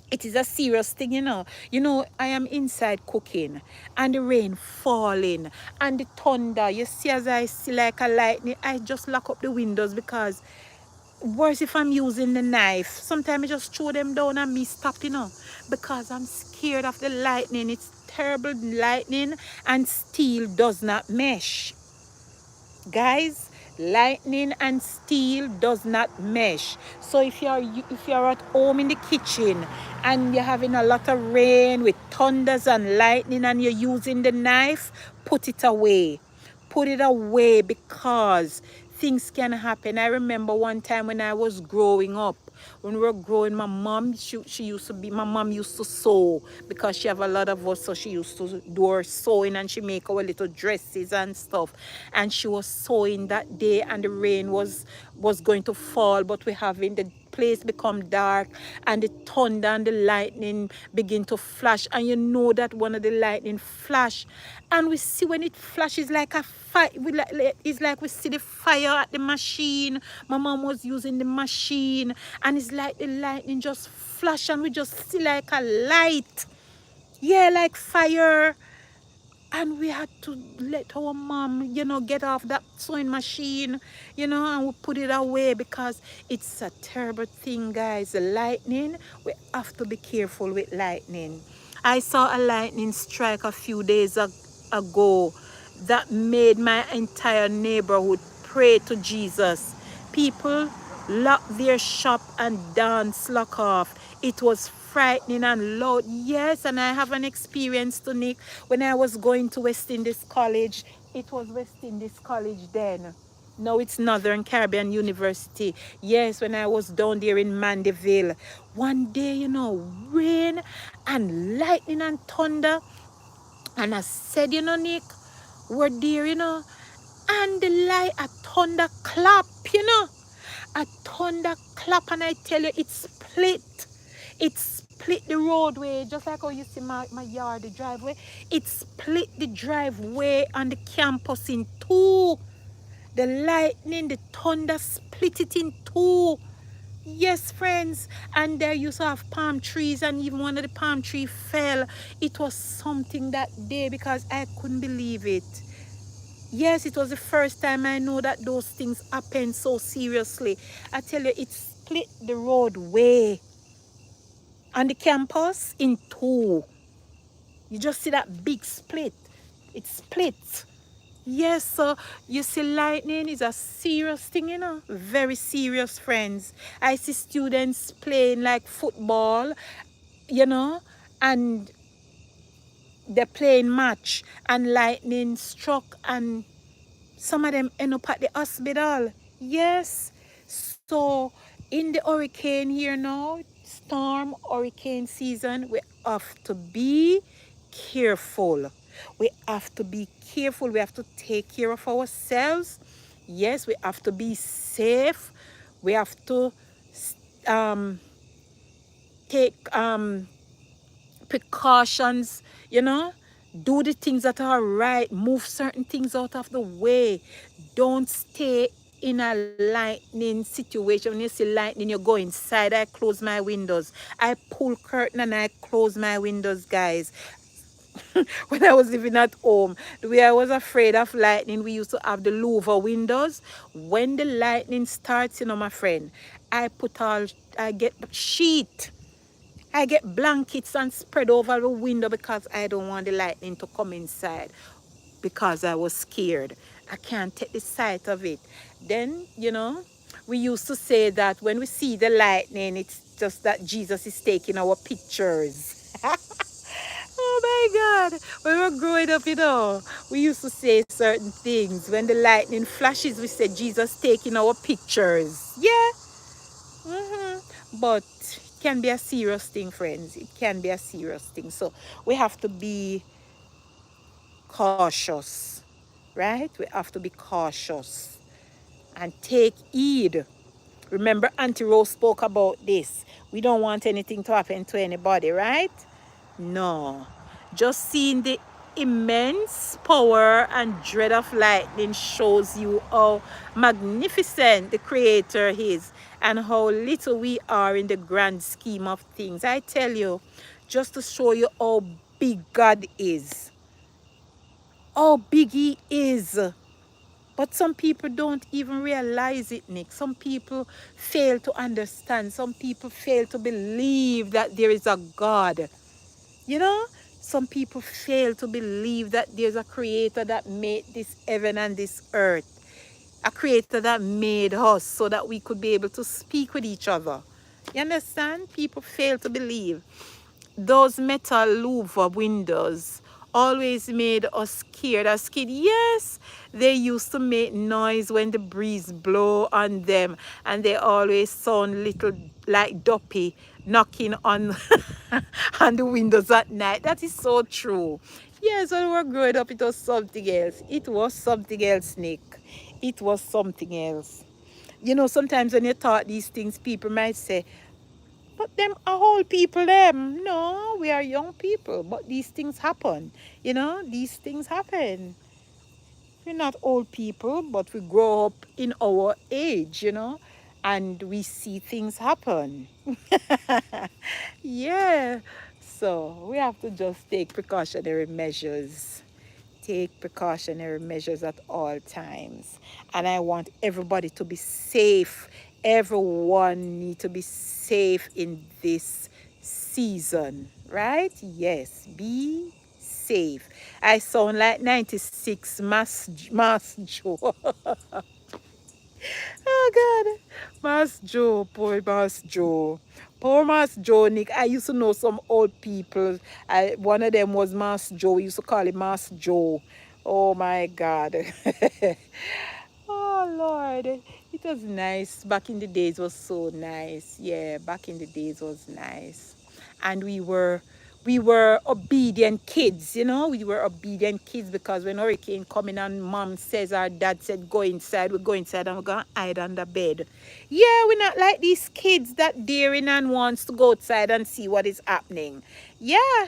it is a serious thing, I am inside cooking and the rain falling and the thunder. You see, as I see like a lightning, I just lock up the windows because worse if I'm using the knife. Sometimes I just throw them down and me stop, because I'm scared of the lightning. It's terrible lightning, and steel does not mesh. Guys, lightning and steel does not mesh. So if you're at home in the kitchen and you're having a lot of rain with thunders and lightning and you're using the knife, put it away. Put it away because things can happen. I remember one time when I was growing up, when we were growing, my mom, my mom used to sew because she have a lot of us, so she used to do her sewing and she make our little dresses and stuff. And she was sewing that day and the rain was going to fall, but we having the place become dark and the thunder and the lightning begin to flash, and you know that one of the lightning flash, and we see when it flashes like a fire, it's like we see the fire at the machine. My mom was using the machine and it's like the lightning just flash and we just see like a light, yeah, like fire. And we had to let our mom, get off that sewing machine, and we put it away because it's a terrible thing, guys. The lightning, we have to be careful with lightning. I saw a lightning strike a few days ago that made my entire neighborhood pray to Jesus. People locked their shop and dance lock off. It was frightening and loud. Yes, and I have an experience to Nick. When I was going to West Indies College, it was West Indies College then. Now it's Northern Caribbean University. Yes, when I was down there in Mandeville. One day, rain and lightning and thunder. And I said, Nick, we're there, and a thunder clap, a thunder clap, and I tell you, it split. It split the roadway, just like how you see my yard, the driveway. It split the driveway on the campus in two. The lightning, the thunder split it in two. Yes, friends. And there used to have palm trees, and even one of the palm tree fell. It was something that day because I couldn't believe it. Yes, it was the first time I know that those things happen so seriously. I tell you, it split the roadway on the campus in two. You just see that big split. It split. Yes, so you see, lightning is a serious thing, you know. Very serious, friends. I see students playing like football, you know, and they're playing match, and lightning struck, and some of them end up at the hospital. Yes. So in the hurricane here now, storm, hurricane season, we have to be careful. We have to be careful. We have to take care of ourselves. Yes, we have to be safe. We have to um, take precautions, you know, do the things that are right, move certain things out of the way. Don't stay in a lightning situation. When you see lightning, you go inside. I close my windows. I pull curtain and I close my windows, guys. When I was living at home, the way I was afraid of lightning, we used to have the louver windows. When the lightning starts, you know, my friend, I get sheet. I get blankets and spread over the window because I don't want the lightning to come inside, because I was scared. I can't take the sight of it. Then, you know, we used to say that when we see the lightning, it's just that Jesus is taking our pictures. Oh my God. When we were growing up, you know, we used to say certain things. When the lightning flashes, we said Jesus taking our pictures. Yeah. But it can be a serious thing, friends. It can be a serious thing. So we have to be cautious, right? We have to be cautious and take heed. Remember, Auntie Rose spoke about this. We don't want anything to happen to anybody, right? No. Just seeing the immense power and dread of lightning shows you how magnificent the Creator is and how little we are in the grand scheme of things. I tell you, just to show you how big God is, how big He is. But some people don't even realize it, Nick. Some people fail to understand. Some people fail to believe that there is a God. You know, some people fail to believe that there's a creator that made this heaven and this earth. A creator that made us so that we could be able to speak with each other. You understand? People fail to believe. Those metal louver windows always made us scared as kids. Yes, they used to make noise when the breeze blow on them, and they always sound little like Duppy knocking on on the windows at night. That is so true. Yes, when we were growing up, it was something else. It was something else, Nick. It was something else. You know, sometimes when you taught these things, people might say, but them are old people, them. No, we are young people. But these things happen. You know, these things happen. We're not old people, but we grow up in our age, you know, and we see things happen. Yeah. So we have to just take precautionary measures. Take precautionary measures at all times. And I want everybody to be safe. Everyone need to be safe in this season, right? Yes, be safe. I sound like 96 Mass Joe. Oh God. Mass Joe, poor Mass Joe. Poor Mass Joe, Nick. I used to know some old people. One of them was Mass Joe. We used to call him Mass Joe. Oh my God. Oh Lord. It was nice. Back in the days was so nice. Yeah, back in the days was nice. And we were obedient kids, you know. We were obedient kids because when hurricane coming and mom says, our dad said go inside, we go inside and we're gonna hide under bed. Yeah, we're not like these kids that daring and wants to go outside and see what is happening. Yeah,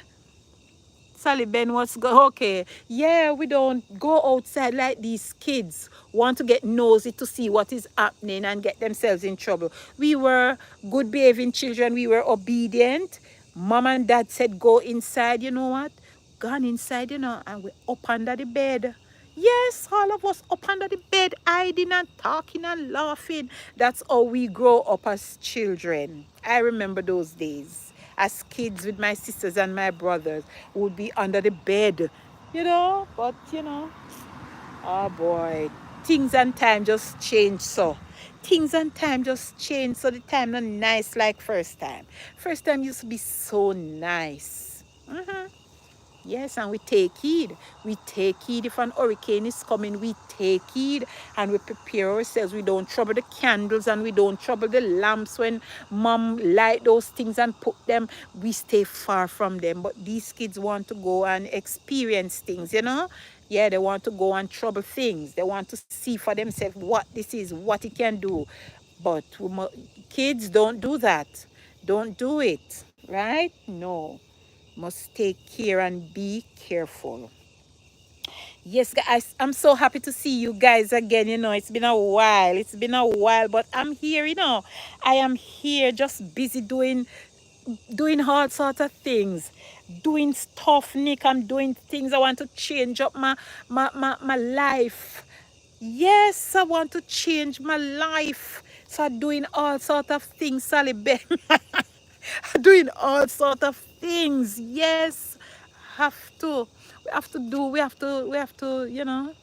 Sally Ben, what's go okay? Yeah, we don't go outside like these kids want to get nosy to see what is happening and get themselves in trouble. We were good behaving children. We were obedient. Mom and dad said go inside. You know what? Gone inside, you know, and we up under the bed. Yes, all of us up under the bed, hiding and talking and laughing. That's how we grow up as children. I remember those days. As kids with my sisters and my brothers, would be under the bed, you know. But, you know, oh boy, things and time just change so. Things and time just change so the time not nice like first time. First time used to be so nice. Yes, and we take heed. We take heed if an hurricane is coming. We take heed and we prepare ourselves. We don't trouble the candles and we don't trouble the lamps when mom light those things and put them. We stay far from them. But these kids want to go and experience things, you know. Yeah, they want to go and trouble things. They want to see for themselves what this is, what it can do. But kids don't do that. Don't do it, right? No. Must take care and be careful. Yes, guys, I'm so happy to see you guys again. You know, it's been a while. It's been a while, but I'm here, you know. I am here just busy doing all sorts of things. Doing stuff, Nick. I'm doing things. I want to change up my life. Yes, I want to change my life. So I'm doing all sorts of things, Sally Ben. Doing all sort of things. Yes, have to. We have to do. We have to. You know,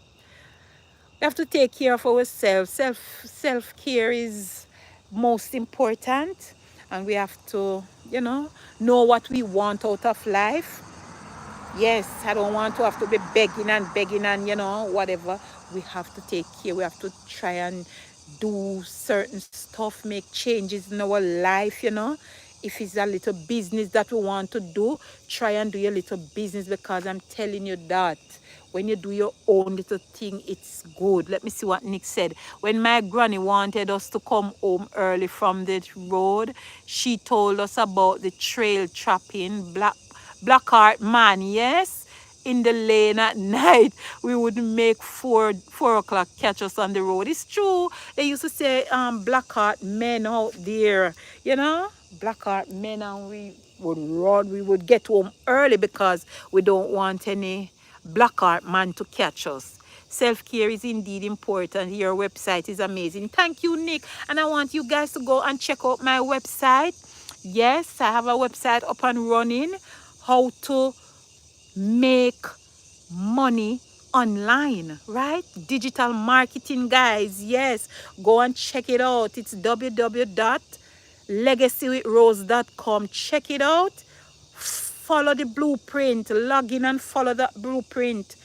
we have to take care of ourselves. Self care is most important, and we have to, you know what we want out of life. Yes, I don't want to have to be begging and, you know, whatever. We have to take care. We have to try and do certain stuff, make changes in our life, you know. If it's a little business that we want to do, try and do your little business, because I'm telling you that when you do your own little thing, it's good. Let me see what Nick said. When my granny wanted us to come home early from the road, she told us about the trail trapping, Blackheart man, yes, in the lane at night. We would make 4 o'clock catch us on the road. It's true. They used to say Blackheart men out there, you know, Blackheart men, and we would run. We would get home early because we don't want any Blackheart man to catch us. Self-care is indeed important. Your website is amazing. Thank you, Nick. And I want you guys to go and check out my website. Yes, I have a website up and running. How to make money online, right? Digital marketing, guys. Yes, go and check it out. It's www.legacywithrose.com. Check it out. Follow the blueprint. Log in and follow that blueprint.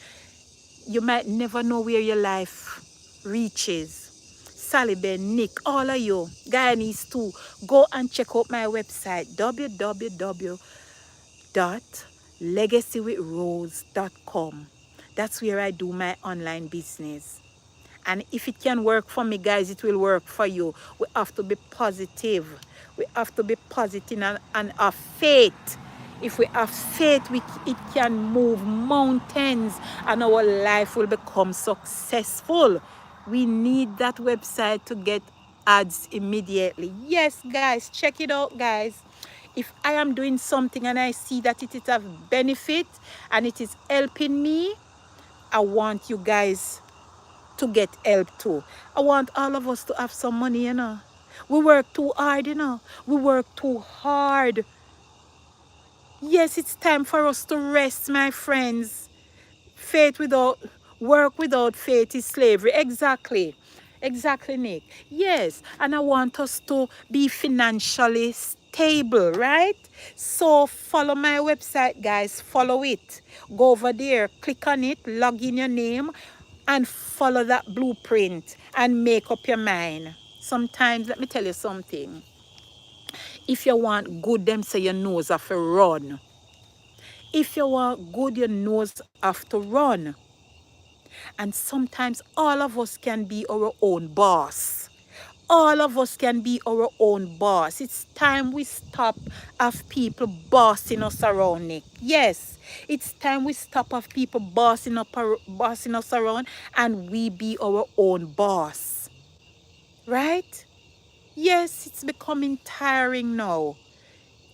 You might never know where your life reaches. Sally Ben, Nick, all of you, Guyanese too, go and check out my website, www.legacywithrose.com. That's where I do my online business. And if it can work for me, guys, it will work for you. We have to be positive. We have to be positive and have faith. If we have faith, it can move mountains and our life will become successful. We need that website to get ads immediately. Yes, guys, check it out, guys. If I am doing something and I see that it is of benefit and it is helping me, I want you guys to get help too. I want all of us to have some money, you know. We work too hard, you know. We work too hard. Yes, it's time for us to rest, my friends. Work without faith is slavery. Exactly. Exactly, Nick. Yes, and I want us to be financially stable, right? So follow my website, guys. Follow it. Go over there, click on it, log in your name, and follow that blueprint and make up your mind. Sometimes, let me tell you something. If you want good, them say your nose off a run. If you want good, your nose have to run. And sometimes all of us can be our own boss. All of us can be our own boss. It's time we stop of people bossing us around, Nick. Yes, it's time we stop of people bossing us around and we be our own boss. Right? Yes, it's becoming tiring now.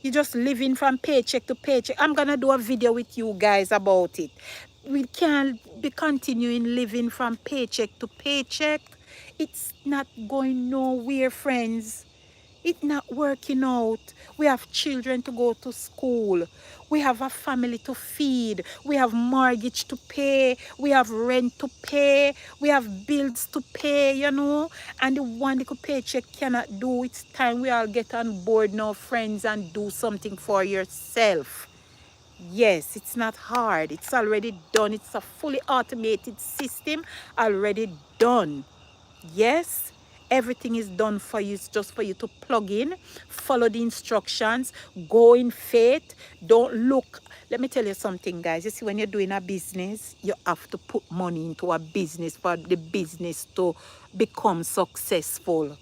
You're just living from paycheck to paycheck. I'm going to do a video with you guys about it. We can't be continuing living from paycheck to paycheck. It's not going nowhere, friends. It's not working out. We have children to go to school. We have a family to feed. We have mortgage to pay. We have rent to pay. We have bills to pay, you know. And the one little paycheck cannot do. It's time we all get on board now, friends, and do something for yourself. Yes, it's not hard. It's already done. It's a fully automated system already done. Yes, everything is done for you. It's just for you to plug in, follow the instructions, go in faith. Don't look. Let me tell you something, guys. You see, when you're doing a business, you have to put money into a business for the business to become successful.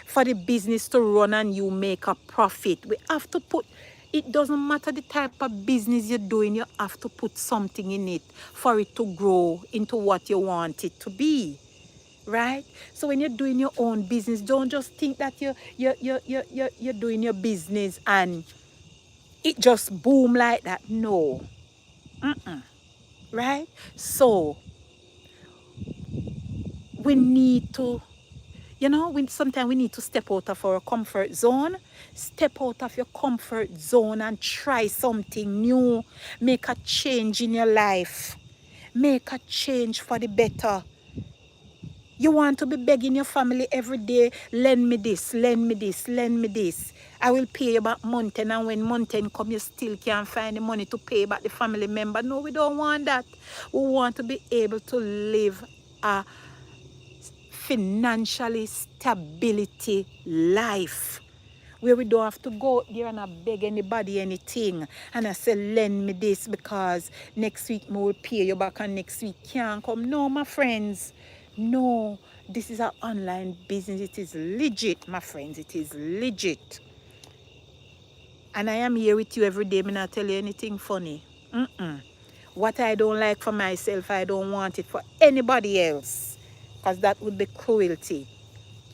For the business to run and you make a profit, we have to put. It doesn't matter the type of business you're doing, you have to put something in it for it to grow into what you want it to be. Right? So when you're doing your own business, don't just think that you're doing your business and it just boom like that. No. Right? So we need to, sometimes we need to step out of our comfort zone. Step out of your comfort zone and try something new. Make a change in your life. Make a change for the better. You want to be begging your family every day, lend me this, lend me this, lend me this. I will pay you back month end, and when month end come, you still can't find the money to pay back the family member. No, we don't want that. We want to be able to live a financially stability life where we don't have to go there and I beg anybody anything and I say lend me this because next week I will pay you back and next week can't come. No, my friends. No, this is an online business. It is legit, my friends. It is legit. And I am here with you every day. I'm not tell you anything funny. What I don't like for myself, I don't want it for anybody else. Because that would be cruelty.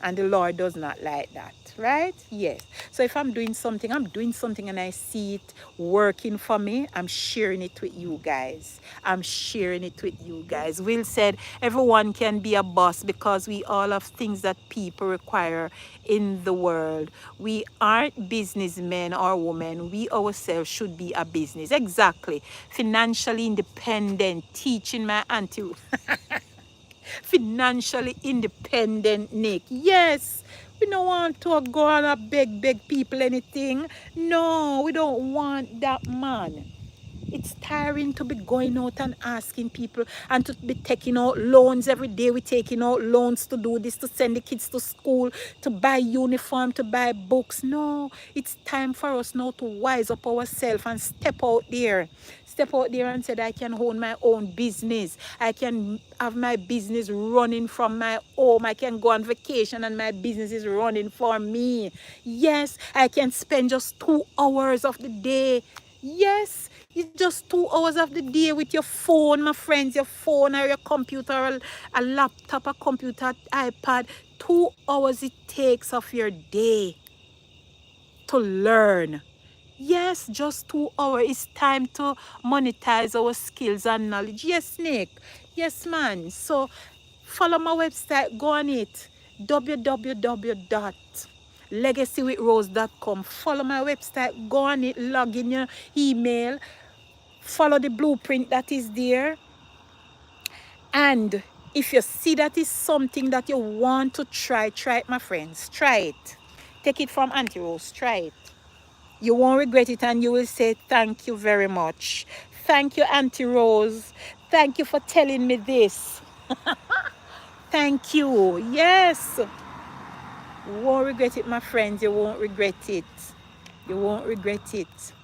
And the Lord does not like that, right? Yes. So if I'm doing something and I see it working for me, I'm sharing it with you guys. I'm sharing it with you guys. Will said, everyone can be a boss because we all have things that people require in the world. We aren't businessmen or women. We ourselves should be a business. Exactly. Financially independent, teaching my auntie. Financially independent, Nick. Yes, we don't want to go and beg people anything. No, we don't want that, man. It's tiring to be going out and asking people and to be taking out loans every day. We're taking out loans to do this, to send the kids to school, to buy uniform, to buy books. No, it's time for us now to wise up ourselves and step out there. Step out there and say, I can own my own business. I can have my business running from my home. I can go on vacation and my business is running for me. Yes, I can spend just 2 hours of the day. Yes, it's just 2 hours of the day with your phone, my friends, your phone or your computer, or a laptop, a computer, iPad. 2 hours it takes of your day to learn. Yes, just 2 hours. It's time to monetize our skills and knowledge. Yes, Nick. Yes, man. So follow my website. Go on it. www.legacywithrose.com. Follow my website. Go on it. Log in your email. Follow the blueprint that is there. And if you see that is something that you want to try it, my friends. Try it. Take it from Auntie Rose. Try it. You won't regret it and you will say thank you very much. Thank you, Auntie Rose. Thank you for telling me this. Thank you. Yes. You won't regret it, my friends. You won't regret it. You won't regret it.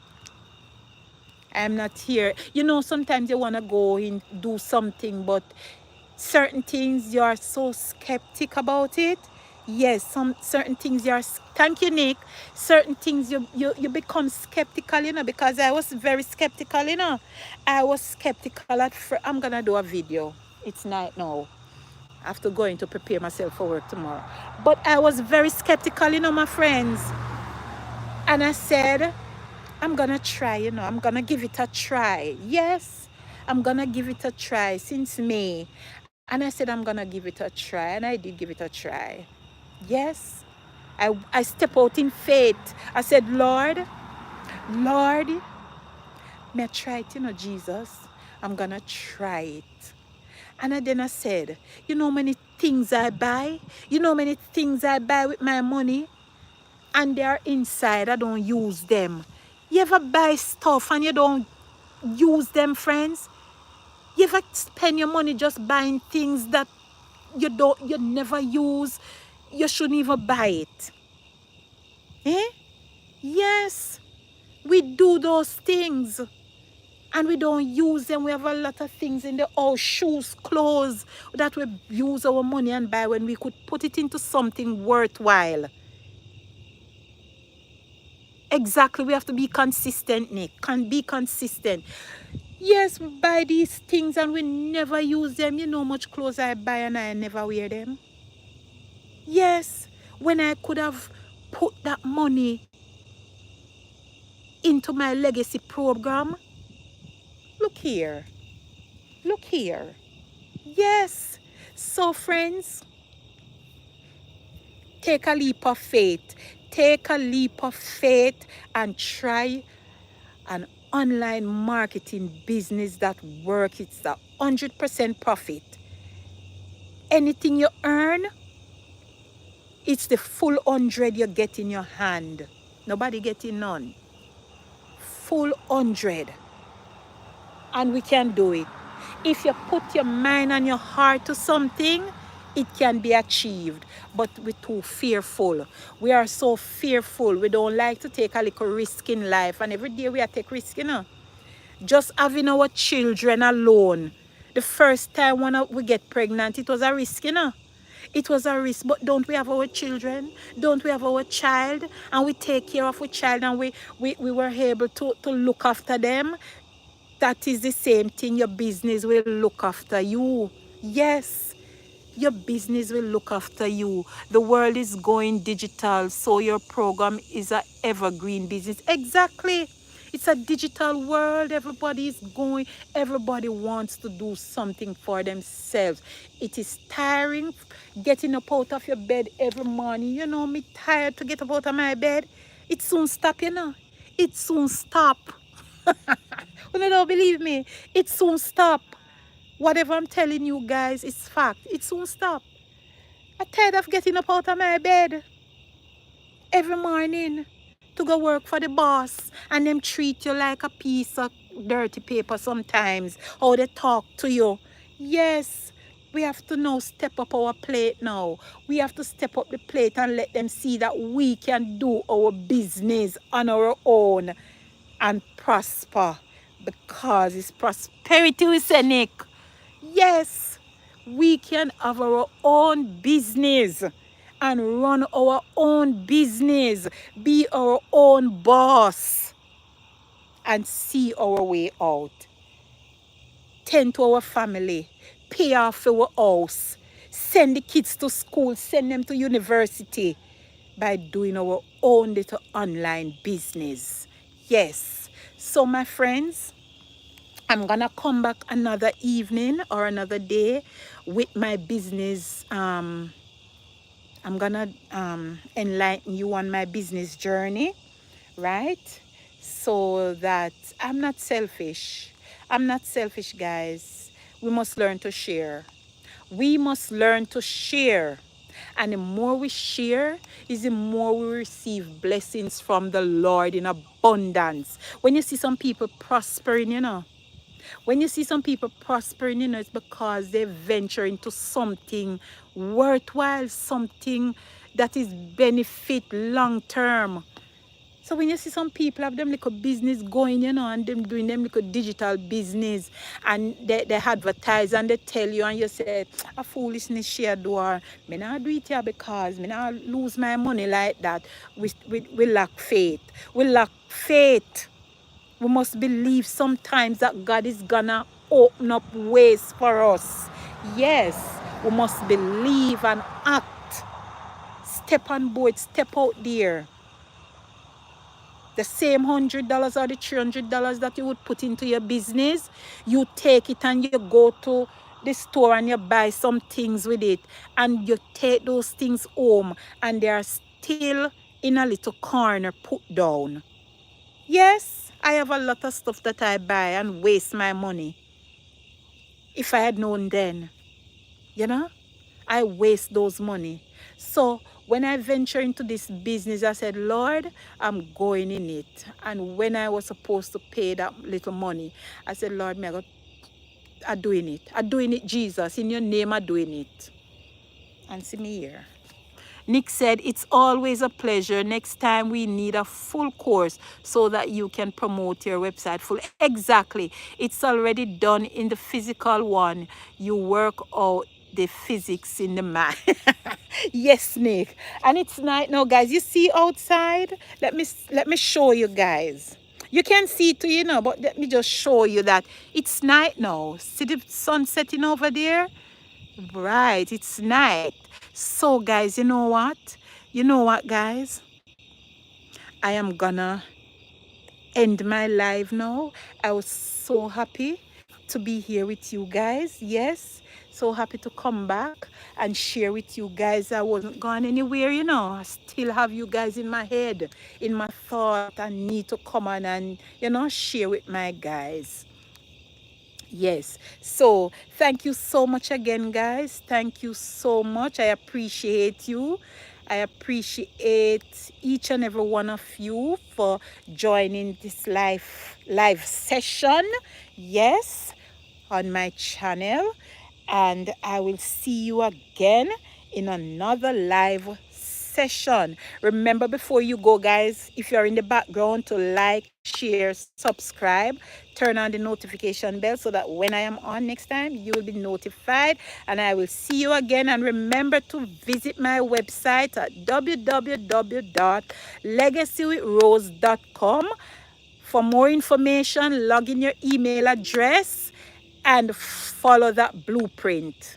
I'm not here. You know, sometimes you want to go and do something, but certain things you are so skeptic about it. Yes, some certain things you are. Thank you, Nick. Certain things you become skeptical, you know, because I was very skeptical, you know. I was skeptical at first. I'm gonna do a video. It's night now. I have to go in to prepare myself for work tomorrow. But I was very skeptical, you know, my friends. And I said, I'm gonna try, you know, I'm gonna give it a try. Yes, I'm gonna give it a try since May. And I said, I'm gonna give it a try. And I did give it a try. Yes, I step out in faith. I said, Lord, may I try it, you know, Jesus. I'm gonna try it. And then I said, you know many things I buy? You know many things I buy with my money? And they're inside. I don't use them. You ever buy stuff and you don't use them, friends? You ever spend your money just buying things that you never use? You shouldn't even buy it. Eh? Yes, we do those things and we don't use them. We have a lot of things in the house, shoes, clothes, that we use our money and buy when we could put it into something worthwhile. Exactly, we have to be consistent, Nick. Can be consistent. Yes, we buy these things and we never use them. You know how much clothes I buy and I never wear them. Yes, when I could have put that money into my legacy program. Look here. Look here. Yes. So, friends, take a leap of faith. Take a leap of faith and try an online marketing business that works. It's a 100% profit. Anything you earn, it's the full 100 you get in your hand. Nobody getting none. Full 100. And we can do it. If you put your mind and your heart to something, it can be achieved. But we're too fearful. We are so fearful. We don't like to take a little risk in life. And every day we are take risk, you know. Just having our children alone. The first time when we get pregnant, it was a risk, you know. It was a risk, but don't we have our children? Don't we have our child? And we take care of our child and we were able to look after them. That is the same thing. Your business will look after you. Yes, your business will look after you. The world is going digital, so your program is an evergreen business. Exactly. It's a digital world. Everybody is going. Everybody wants to do something for themselves. It is tiring getting up out of your bed every morning. You know, me tired to get up out of my bed. It soon stop, you know. It soon stop. You don't believe me? It soon stop. Whatever I'm telling you guys is fact. It soon stop. I'm tired of getting up out of my bed every morning to go work for the boss and them treat you like a piece of dirty paper sometimes. How they talk to you. Yes, we have to now step up our plate now. We have to step up the plate and let them see that we can do our business on our own and prosper, because it's prosperity, we say, Nick. Yes, we can have our own business and run our own business, be our own boss and see our way out. Tend to our family, pay off our house, send the kids to school, send them to university by doing our own little online business. Yes. So my friends, I'm gonna come back another evening or another day with my business. I'm gonna enlighten you on my business journey, right? So that I'm not selfish. I'm not selfish, guys. We must learn to share. We must learn to share. And the more we share, is the more we receive blessings from the Lord in abundance. When you see some people prospering, you know, when you see some people prospering, you know, it's because they venture into something worthwhile, something that is benefit long term. So when you see some people have them little business going, you know, and them doing them little digital business, and they advertise and they tell you, and you say, a foolishness share door. Me not do it here because me not lose my money like that. We lack faith. We lack faith. We must believe sometimes that God is gonna open up ways for us. Yes, we must believe and act. Step on board, step out there. The same $100 or the $300 that you would put into your business, you take it and you go to the store and you buy some things with it, and you take those things home and they are still in a little corner put down. Yes, I have a lot of stuff that I buy and waste my money. If I had known then, you know, I waste those money. So when I venture into this business, I said, Lord, I'm going in it. And when I was supposed to pay that little money, I said, Lord, I'm doing it. I'm doing it, Jesus. In your name, I'm doing it. And see me here. Nick said, it's always a pleasure. Next time we need a full course so that you can promote your website full. Exactly. It's already done in the physical one. You work out the physics in the mind. Yes, Nick. And it's night now, guys. You see outside? Let me show you guys. You can see it too, you know, but let me just show you that it's night now. See the sun setting over there? Right, it's night. So guys, you know what? You know what, guys? I am gonna end my live now. I was so happy to be here with you guys. Yes, so happy to come back and share with you guys. I wasn't gone anywhere, you know. I still have you guys in my head, in my thought. I need to come on and, you know, share with my guys. Yes, so thank you so much again, guys. Thank you so much. I appreciate you. I appreciate each and every one of you for joining this live session. Yes, on my channel. And I will see you again in another live session. Remember, before you go, guys, if you're in the background, to like, share, subscribe, turn on the notification bell so that when I am on next time, you will be notified. And I will see you again. And remember to visit my website at www.legacywithrose.com. For more information, log in your email address and follow that blueprint.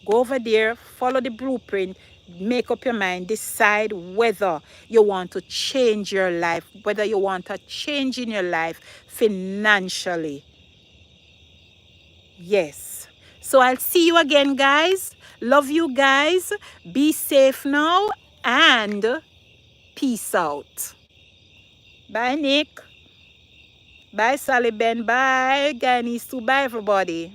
Go over there, follow the blueprint, make up your mind, decide whether you want to change your life, whether you want a change in your life financially. Yes. So I'll see you again, guys. Love you guys. Be safe now and peace out. Bye, Nick. Bye, Sally Ben. Bye, Ganis. Bye, everybody.